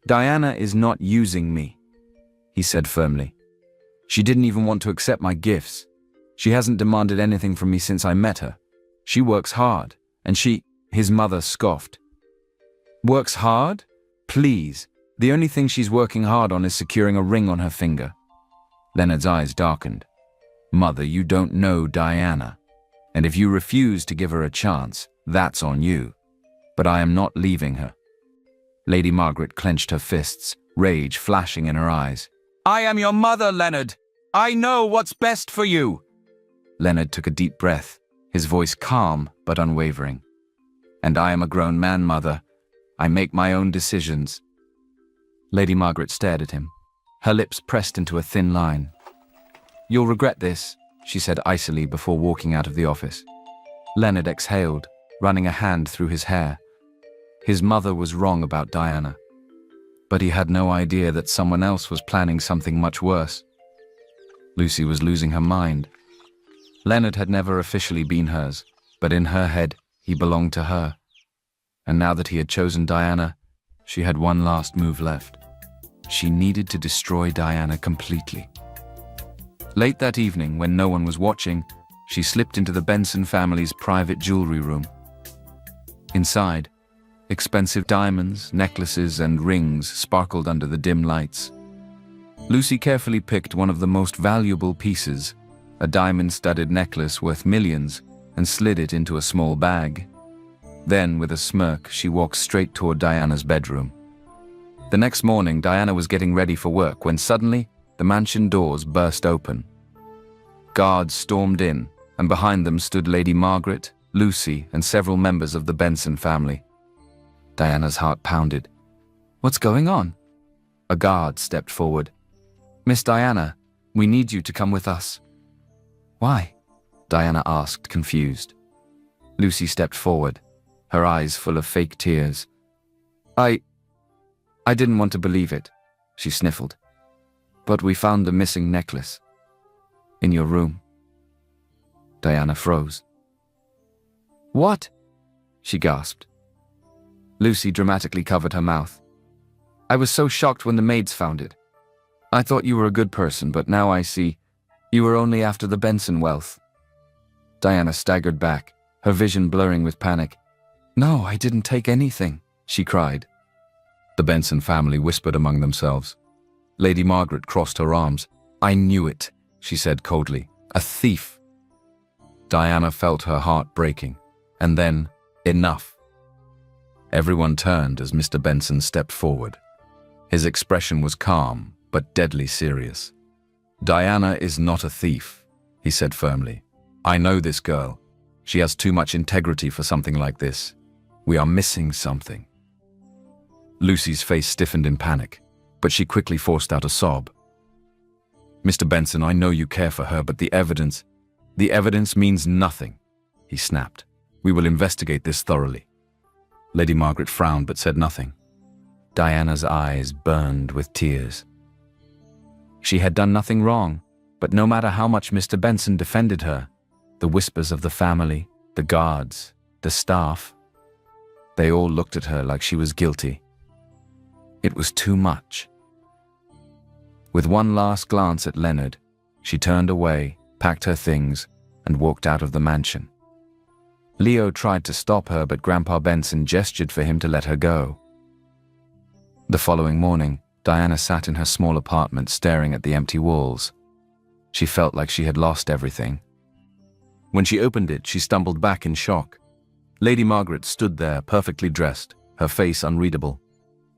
"Diana is not using me," he said firmly. "She didn't even want to accept my gifts. She hasn't demanded anything from me since I met her. She works hard, and his mother scoffed. Works hard? Please. The only thing she's working hard on is securing a ring on her finger. Leonard's eyes darkened. Mother, you don't know Diana. And if you refuse to give her a chance, that's on you. But I am not leaving her. Lady Margaret clenched her fists, rage flashing in her eyes. I am your mother, Leonard. I know what's best for you. Leonard took a deep breath, his voice calm but unwavering. And I am a grown man, Mother. I make my own decisions. Lady Margaret stared at him, her lips pressed into a thin line. You'll regret this, she said icily before walking out of the office. Leonard exhaled, running a hand through his hair. His mother was wrong about Diana, but he had no idea that someone else was planning something much worse. Lucy was losing her mind. Leonard had never officially been hers, but in her head, he belonged to her. And now that he had chosen Diana, she had one last move left. She needed to destroy Diana completely. Late that evening, when no one was watching, she slipped into the Benson family's private jewelry room. Inside, expensive diamonds, necklaces, and rings sparkled under the dim lights. Lucy carefully picked one of the most valuable pieces, a diamond-studded necklace worth millions, and slid it into a small bag. Then, with a smirk, she walked straight toward Diana's bedroom. The next morning, Diana was getting ready for work when suddenly, the mansion doors burst open. Guards stormed in, and behind them stood Lady Margaret, Lucy, and several members of the Benson family. Diana's heart pounded. What's going on? A guard stepped forward. Miss Diana, we need you to come with us. Why? Diana asked, confused. Lucy stepped forward, her eyes full of fake tears. I didn't want to believe it, she sniffled. But we found the missing necklace. In your room. Diana froze. What? She gasped. Lucy dramatically covered her mouth. I was so shocked when the maids found it. I thought you were a good person, but now I see you were only after the Benson wealth. Diana staggered back, her vision blurring with panic. No, I didn't take anything, she cried. The Benson family whispered among themselves. Lady Margaret crossed her arms. I knew it, she said coldly. A thief. Diana felt her heart breaking. And then, enough. Everyone turned as Mr. Benson stepped forward. His expression was calm, but deadly serious. Diana is not a thief, he said firmly. I know this girl. She has too much integrity for something like this. We are missing something. Lucy's face stiffened in panic, but she quickly forced out a sob. Mr. Benson, I know you care for her, but the evidence means nothing, he snapped. We will investigate this thoroughly. Lady Margaret frowned but said nothing. Diana's eyes burned with tears. She had done nothing wrong, but no matter how much Mr. Benson defended her, the whispers of the family, the guards, the staff, they all looked at her like she was guilty. It was too much. With one last glance at Leonard, she turned away, packed her things, and walked out of the mansion. Leo tried to stop her, but Grandpa Benson gestured for him to let her go. The following morning, Diana sat in her small apartment staring at the empty walls. She felt like she had lost everything. When she opened it, she stumbled back in shock. Lady Margaret stood there, perfectly dressed, her face unreadable.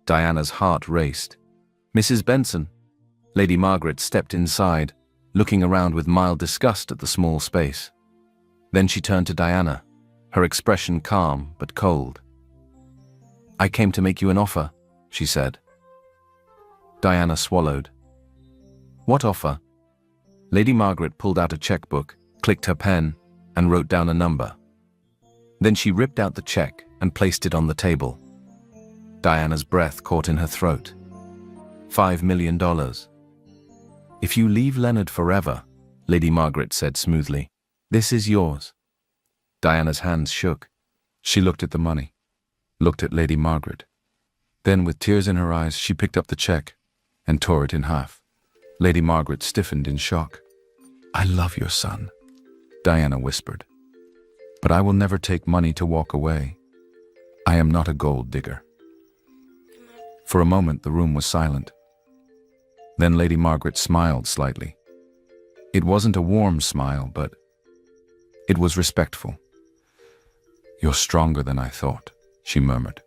Diana's heart raced. Mrs. Benson. Lady Margaret stepped inside, looking around with mild disgust at the small space. Then she turned to Diana, her expression calm but cold. I came to make you an offer, she said. Diana swallowed. What offer? Lady Margaret pulled out a checkbook, clicked her pen, and wrote down a number. Then she ripped out the check and placed it on the table. Diana's breath caught in her throat. $5 million. If you leave Leonard forever, Lady Margaret said smoothly, this is yours. Diana's hands shook. She looked at the money, looked at Lady Margaret. Then, with tears in her eyes, she picked up the check and tore it in half. Lady Margaret stiffened in shock. I love your son, Diana whispered. "But I will never take money to walk away. I am not a gold digger." For a moment, the room was silent. Then Lady Margaret smiled slightly. It wasn't a warm smile, but it was respectful. "You're stronger than I thought," she murmured.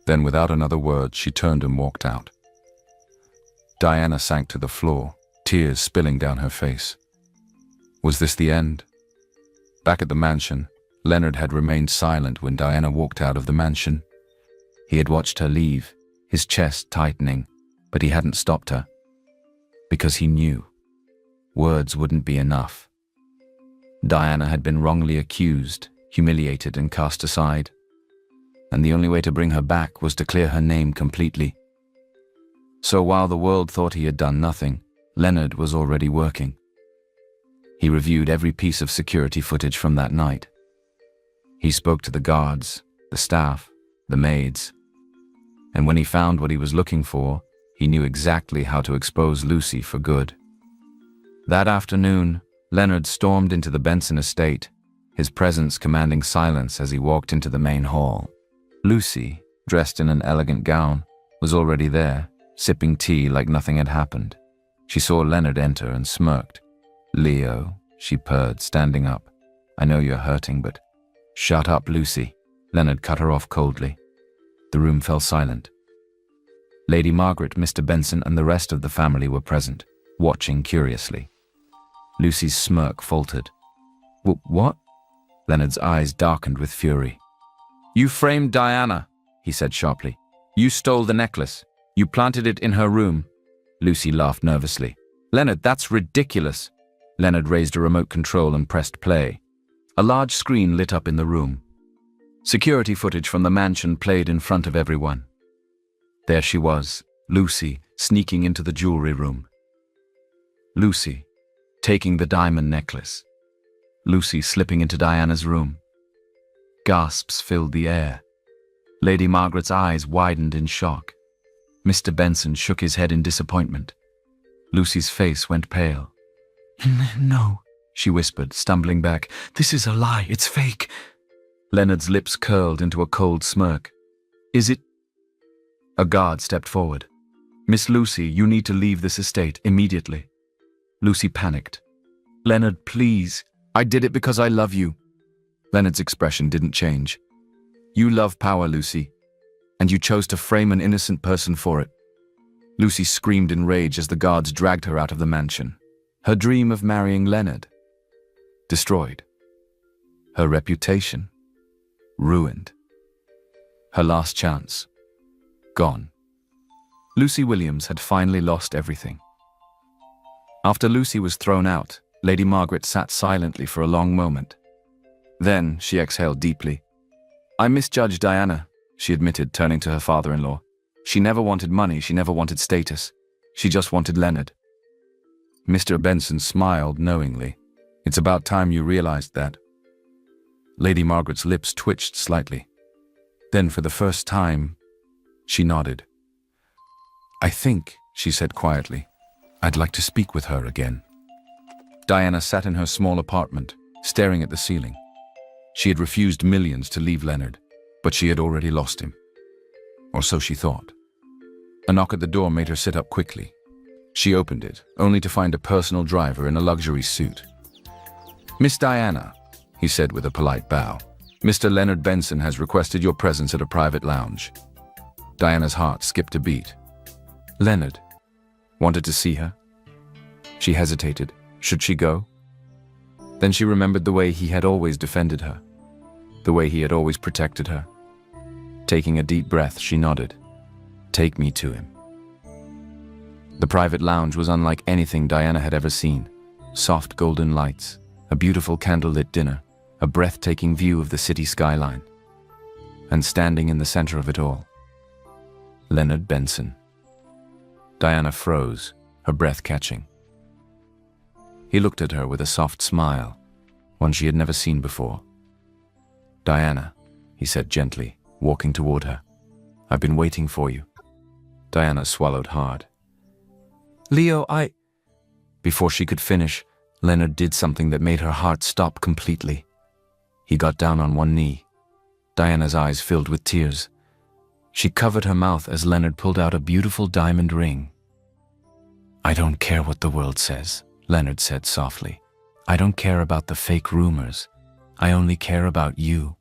Then, without another word, she turned and walked out. Diana sank to the floor, tears spilling down her face. Was this the end? Back at the mansion, Leonard had remained silent when Diana walked out of the mansion. He had watched her leave, his chest tightening, but he hadn't stopped her. Because he knew. Words wouldn't be enough. Diana had been wrongly accused, humiliated and cast aside. And the only way to bring her back was to clear her name completely. So while the world thought he had done nothing, Leonard was already working. He reviewed every piece of security footage from that night. He spoke to the guards, the staff, the maids. And when he found what he was looking for, he knew exactly how to expose Lucy for good. That afternoon, Leonard stormed into the Benson estate, his presence commanding silence as he walked into the main hall. Lucy, dressed in an elegant gown, was already there, sipping tea like nothing had happened. She saw Leonard enter and smirked. "Leo," she purred, standing up. "I know you're hurting, but—" "Shut up, Lucy," Leonard cut her off coldly. The room fell silent. Lady Margaret, Mr. Benson, and the rest of the family were present, watching curiously. Lucy's smirk faltered. "What?" Leonard's eyes darkened with fury. "You framed Diana," he said sharply. "You stole the necklace. You planted it in her room." Lucy laughed nervously. "Leonard, that's ridiculous." Leonard raised a remote control and pressed play. A large screen lit up in the room. Security footage from the mansion played in front of everyone. There she was, Lucy, sneaking into the jewelry room. Lucy, taking the diamond necklace. Lucy slipping into Diana's room. Gasps filled the air. Lady Margaret's eyes widened in shock. Mr. Benson shook his head in disappointment. Lucy's face went pale. "No," she whispered, stumbling back. "This is a lie. It's fake." Leonard's lips curled into a cold smirk. "Is it—" A guard stepped forward. "Miss Lucy, you need to leave this estate immediately." Lucy panicked. "Leonard, please. I did it because I love you." Leonard's expression didn't change. "You love power, Lucy, and you chose to frame an innocent person for it." Lucy screamed in rage as the guards dragged her out of the mansion. Her dream of marrying Leonard, destroyed. Her reputation, ruined. Her last chance, gone. Lucy Williams had finally lost everything. After Lucy was thrown out, Lady Margaret sat silently for a long moment. Then she exhaled deeply. "I misjudged Diana," she admitted, turning to her father-in-law. "She never wanted money, she never wanted status. She just wanted Leonard." Mr. Benson smiled knowingly. "It's about time you realized that." Lady Margaret's lips twitched slightly. Then, for the first time, she nodded. "I think," she said quietly, "I'd like to speak with her again." Diana sat in her small apartment, staring at the ceiling. She had refused millions to leave Leonard, but she had already lost him. Or so she thought. A knock at the door made her sit up quickly. She opened it, only to find a personal driver in a luxury suit. "Miss Diana," he said with a polite bow, "Mr. Leonard Benson has requested your presence at a private lounge." Diana's heart skipped a beat. Leonard wanted to see her. She hesitated. Should she go? Then she remembered the way he had always defended her, the way he had always protected her. Taking a deep breath, she nodded. "Take me to him." The private lounge was unlike anything Diana had ever seen. Soft golden lights, a beautiful candlelit dinner, a breathtaking view of the city skyline. And standing in the center of it all, Leonard Benson. Diana froze, her breath catching. He looked at her with a soft smile, one she had never seen before. "Diana," he said gently, walking toward her. "I've been waiting for you." Diana swallowed hard. "Leo, Before she could finish, Leonard did something that made her heart stop completely. He got down on one knee. Diana's eyes filled with tears. She covered her mouth as Leonard pulled out a beautiful diamond ring. "I don't care what the world says," Leonard said softly. "I don't care about the fake rumors. I only care about you."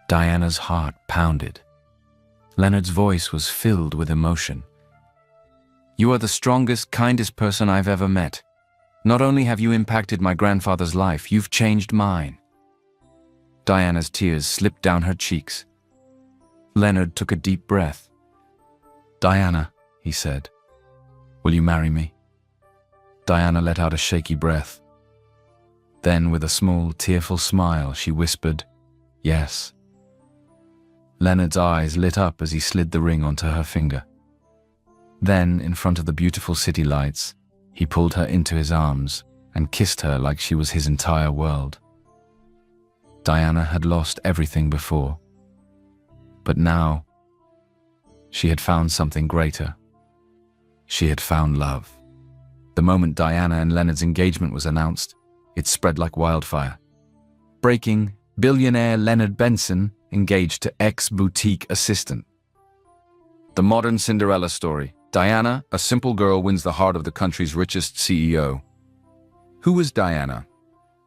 Diana's heart pounded. Leonard's voice was filled with emotion. "You are the strongest, kindest person I've ever met. Not only have you impacted my grandfather's life, you've changed mine." Diana's tears slipped down her cheeks. Leonard took a deep breath. "Diana," he said, "will you marry me?" Diana let out a shaky breath. Then, with a small, tearful smile, she whispered, "Yes." Leonard's eyes lit up as he slid the ring onto her finger. Then, in front of the beautiful city lights, he pulled her into his arms and kissed her like she was his entire world. Diana had lost everything before, but now she had found something greater. She had found love. The moment Diana and Leonard's engagement was announced, it spread like wildfire. Breaking: billionaire Leonard Benson engaged to ex-boutique assistant. The modern Cinderella story. Diana, a simple girl, wins the heart of the country's richest CEO. Who was Diana?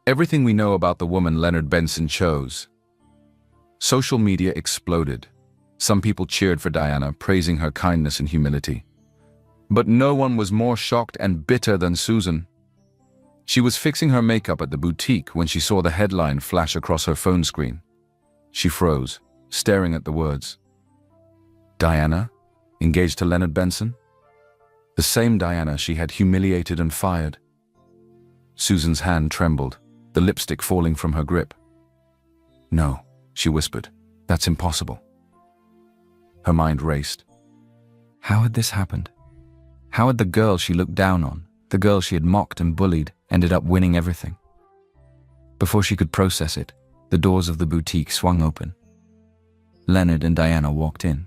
Everything we know about the woman Leonard Benson chose. Social media exploded. Some people cheered for Diana, praising her kindness and humility. But no one was more shocked and bitter than Susan. She was fixing her makeup at the boutique when she saw the headline flash across her phone screen. She froze, staring at the words. Diana, engaged to Leonard Benson? The same Diana she had humiliated and fired. Susan's hand trembled, the lipstick falling from her grip. "No," she whispered. "That's impossible." Her mind raced. How had this happened? How had the girl she looked down on, the girl she had mocked and bullied, ended up winning everything? Before she could process it, the doors of the boutique swung open. Leonard and Diana walked in.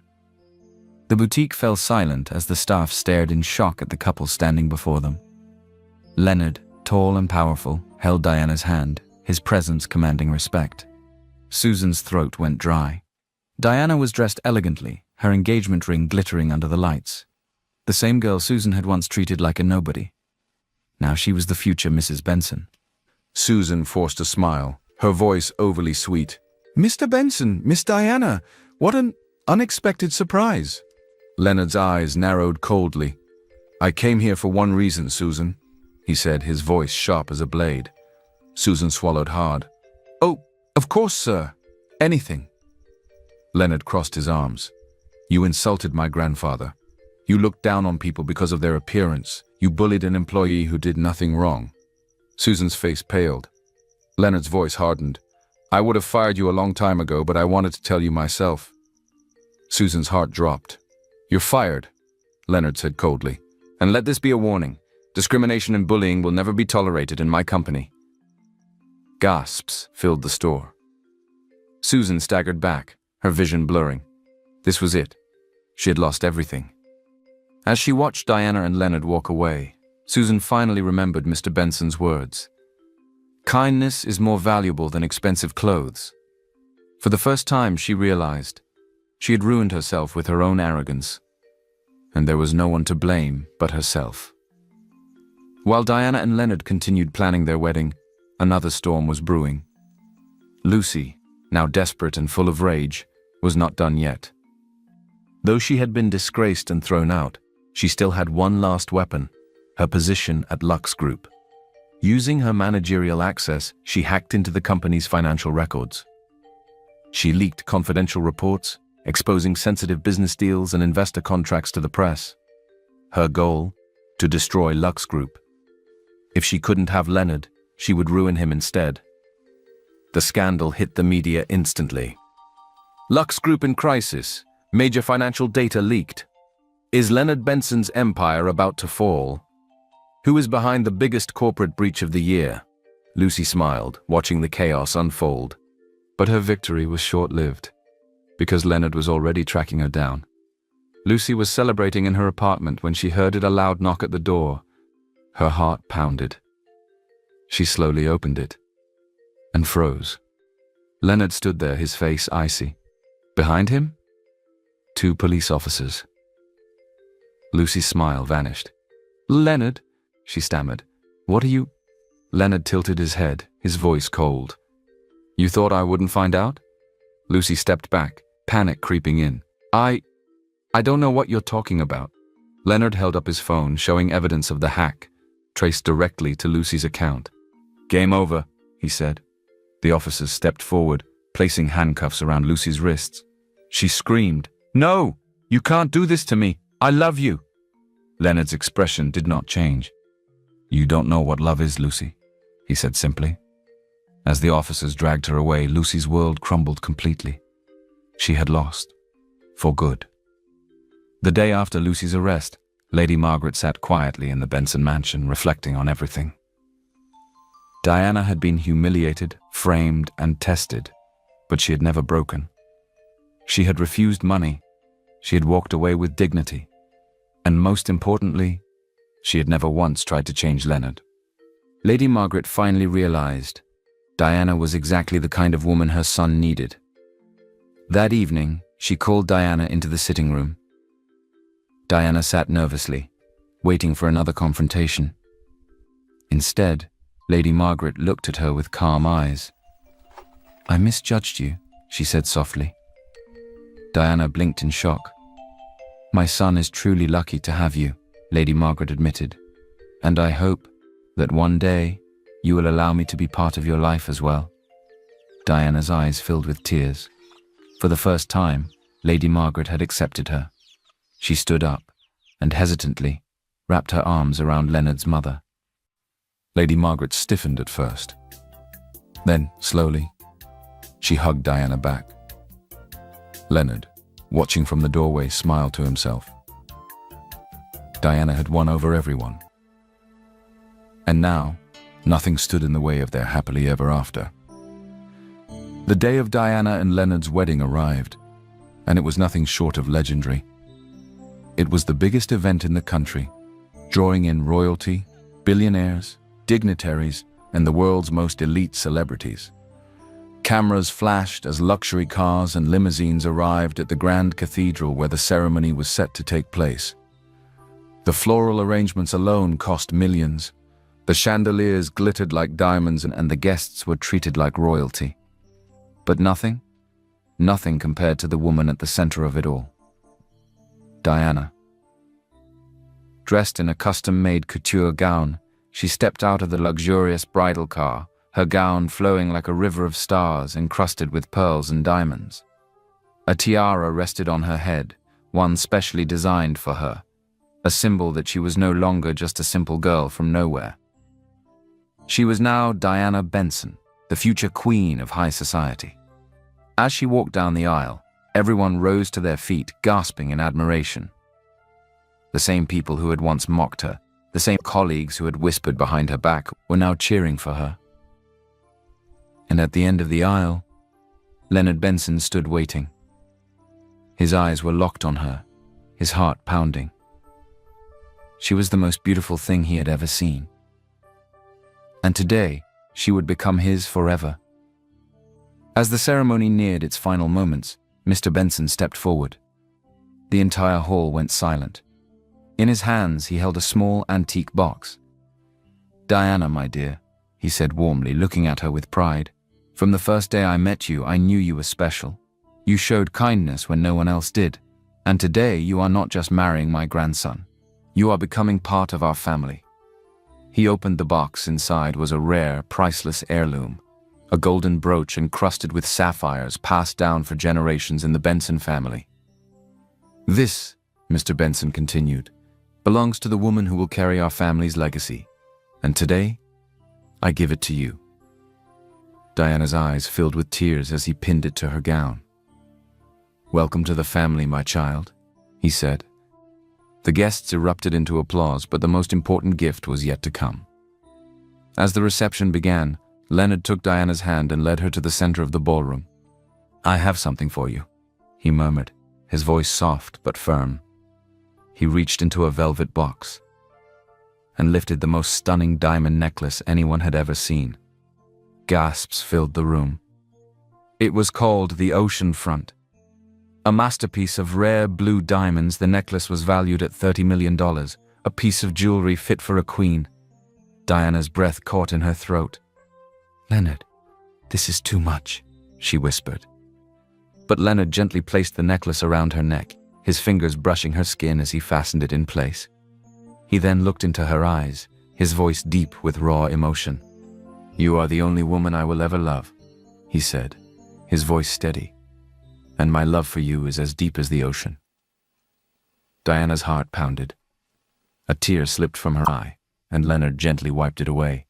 The boutique fell silent as the staff stared in shock at the couple standing before them. Leonard, tall and powerful, held Diana's hand, his presence commanding respect. Susan's throat went dry. Diana was dressed elegantly, her engagement ring glittering under the lights. The same girl Susan had once treated like a nobody. Now she was the future Mrs. Benson. Susan forced a smile, her voice overly sweet. "Mr. Benson, Miss Diana, what an unexpected surprise." Leonard's eyes narrowed coldly. "I came here for one reason, Susan," he said, his voice sharp as a blade. Susan swallowed hard. "Oh, of course, sir. Anything." Leonard crossed his arms. "You insulted my grandfather. You looked down on people because of their appearance. You bullied an employee who did nothing wrong." Susan's face paled. Leonard's voice hardened. "I would have fired you a long time ago, but I wanted to tell you myself." Susan's heart dropped. "You're fired," Leonard said coldly. "And let this be a warning. Discrimination and bullying will never be tolerated in my company." Gasps filled the store. Susan staggered back, her vision blurring. This was it. She had lost everything. As she watched Diana and Leonard walk away, Susan finally remembered Mr. Benson's words. Kindness is more valuable than expensive clothes. For the first time, she realized she had ruined herself with her own arrogance, and there was no one to blame but herself. While Diana and Leonard continued planning their wedding, another storm was brewing. Lucy, now desperate and full of rage, was not done yet. Though she had been disgraced and thrown out, she still had one last weapon, her position at Lux Group. Using her managerial access, she hacked into the company's financial records. She leaked confidential reports, exposing sensitive business deals and investor contracts to the press. Her goal? To destroy Lux Group. If she couldn't have Leonard, she would ruin him instead. The scandal hit the media instantly. Lux Group in crisis. Major financial data leaked. Is Leonard Benson's empire about to fall? Who is behind the biggest corporate breach of the year? Lucy smiled, watching the chaos unfold. But her victory was short-lived, because Leonard was already tracking her down. Lucy was celebrating in her apartment when she heard a loud knock at the door. Her heart pounded. She slowly opened it and froze. Leonard stood there, his face icy. Behind him, 2 police officers. Lucy's smile vanished. "Leonard," she stammered. "What are you—" Leonard tilted his head, his voice cold. "You thought I wouldn't find out?" Lucy stepped back, panic creeping in. I don't know what you're talking about." Leonard held up his phone, showing evidence of the hack, traced directly to Lucy's account. "Game over," he said. The officers stepped forward, placing handcuffs around Lucy's wrists. She screamed, "No! You can't do this to me! I love you!" Leonard's expression did not change. "You don't know what love is, Lucy," he said simply. As the officers dragged her away, Lucy's world crumbled completely. She had lost. For good. The day after Lucy's arrest, Lady Margaret sat quietly in the Benson mansion, reflecting on everything. Diana had been humiliated, framed, and tested, but she had never broken. She had refused money. She had walked away with dignity. And most importantly, she had never once tried to change Leonard. Lady Margaret finally realized Diana was exactly the kind of woman her son needed. That evening, she called Diana into the sitting room. Diana sat nervously, waiting for another confrontation. Instead, Lady Margaret looked at her with calm eyes. "I misjudged you," she said softly. Diana blinked in shock. "My son is truly lucky to have you," Lady Margaret admitted, "and I hope that one day you will allow me to be part of your life as well." Diana's eyes filled with tears. For the first time, Lady Margaret had accepted her. She stood up and hesitantly wrapped her arms around Leonard's mother. Lady Margaret stiffened at first. Then, slowly, she hugged Diana back. Leonard, watching from the doorway, smiled to himself. Diana had won over everyone. And now, nothing stood in the way of their happily ever after. The day of Diana and Leonard's wedding arrived, and it was nothing short of legendary. It was the biggest event in the country, drawing in royalty, billionaires, dignitaries, and the world's most elite celebrities. Cameras flashed as luxury cars and limousines arrived at the grand cathedral where the ceremony was set to take place. The floral arrangements alone cost millions. The chandeliers glittered like diamonds and the guests were treated like royalty. But nothing compared to the woman at the center of it all. Diana. Dressed in a custom-made couture gown, she stepped out of the luxurious bridal car, her gown flowing like a river of stars encrusted with pearls and diamonds. A tiara rested on her head, one specially designed for her, a symbol that she was no longer just a simple girl from nowhere. She was now Diana Benson, the future queen of high society. As she walked down the aisle, everyone rose to their feet, gasping in admiration. The same people who had once mocked her, the same colleagues who had whispered behind her back, were now cheering for her. And at the end of the aisle, Leonard Benson stood waiting. His eyes were locked on her, his heart pounding. She was the most beautiful thing he had ever seen. And today, she would become his forever. As the ceremony neared its final moments, Mr. Benson stepped forward. The entire hall went silent. In his hands, he held a small antique box. "Diana, my dear," he said warmly, looking at her with pride. "From the first day I met you, I knew you were special. You showed kindness when no one else did. And today, you are not just marrying my grandson. You are becoming part of our family." He opened the box. Inside was a rare, priceless heirloom, a golden brooch encrusted with sapphires passed down for generations in the Benson family. "This," Mr. Benson continued, "belongs to the woman who will carry our family's legacy. And today, I give it to you." Diana's eyes filled with tears as he pinned it to her gown. "Welcome to the family, my child," he said. The guests erupted into applause, but the most important gift was yet to come. As the reception began, Leonard took Diana's hand and led her to the center of the ballroom. "I have something for you," he murmured, his voice soft but firm. He reached into a velvet box. and lifted the most stunning diamond necklace anyone had ever seen. Gasps filled the room. It was called the Ocean Front. A masterpiece of rare blue diamonds, the necklace was valued at $30 million, a piece of jewelry fit for a queen. Diana's breath caught in her throat. "Leonard, this is too much," she whispered. But Leonard gently placed the necklace around her neck, his fingers brushing her skin as he fastened it in place. He then looked into her eyes, his voice deep with raw emotion. "You are the only woman I will ever love," he said, his voice steady. "And my love for you is as deep as the ocean." Diana's heart pounded. A tear slipped from her eye, and Leonard gently wiped it away.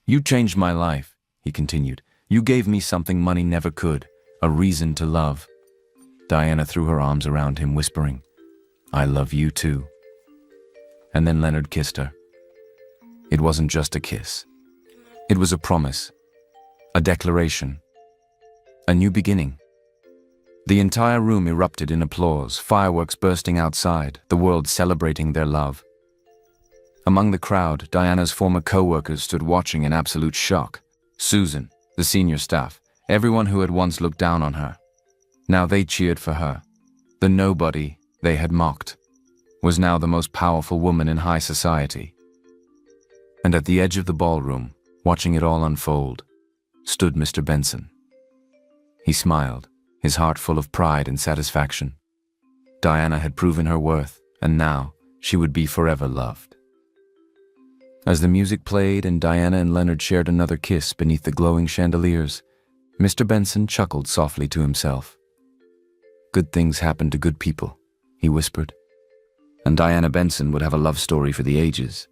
"You changed my life," he continued. "You gave me something money never could, a reason to love." Diana threw her arms around him, whispering, "I love you too." And then Leonard kissed her. It wasn't just a kiss. It was a promise, a declaration, a new beginning. The entire room erupted in applause, fireworks bursting outside, the world celebrating their love. Among the crowd, Diana's former co-workers stood watching in absolute shock. Susan, the senior staff, everyone who had once looked down on her. Now they cheered for her. The nobody they had mocked was now the most powerful woman in high society. And at the edge of the ballroom, watching it all unfold, stood Mr. Benson. He smiled, his heart full of pride and satisfaction. Diana had proven her worth, and now she would be forever loved. As the music played and Diana and Leonard shared another kiss beneath the glowing chandeliers, Mr. Benson chuckled softly to himself. "Good things happen to good people," he whispered. And Diana Benson would have a love story for the ages.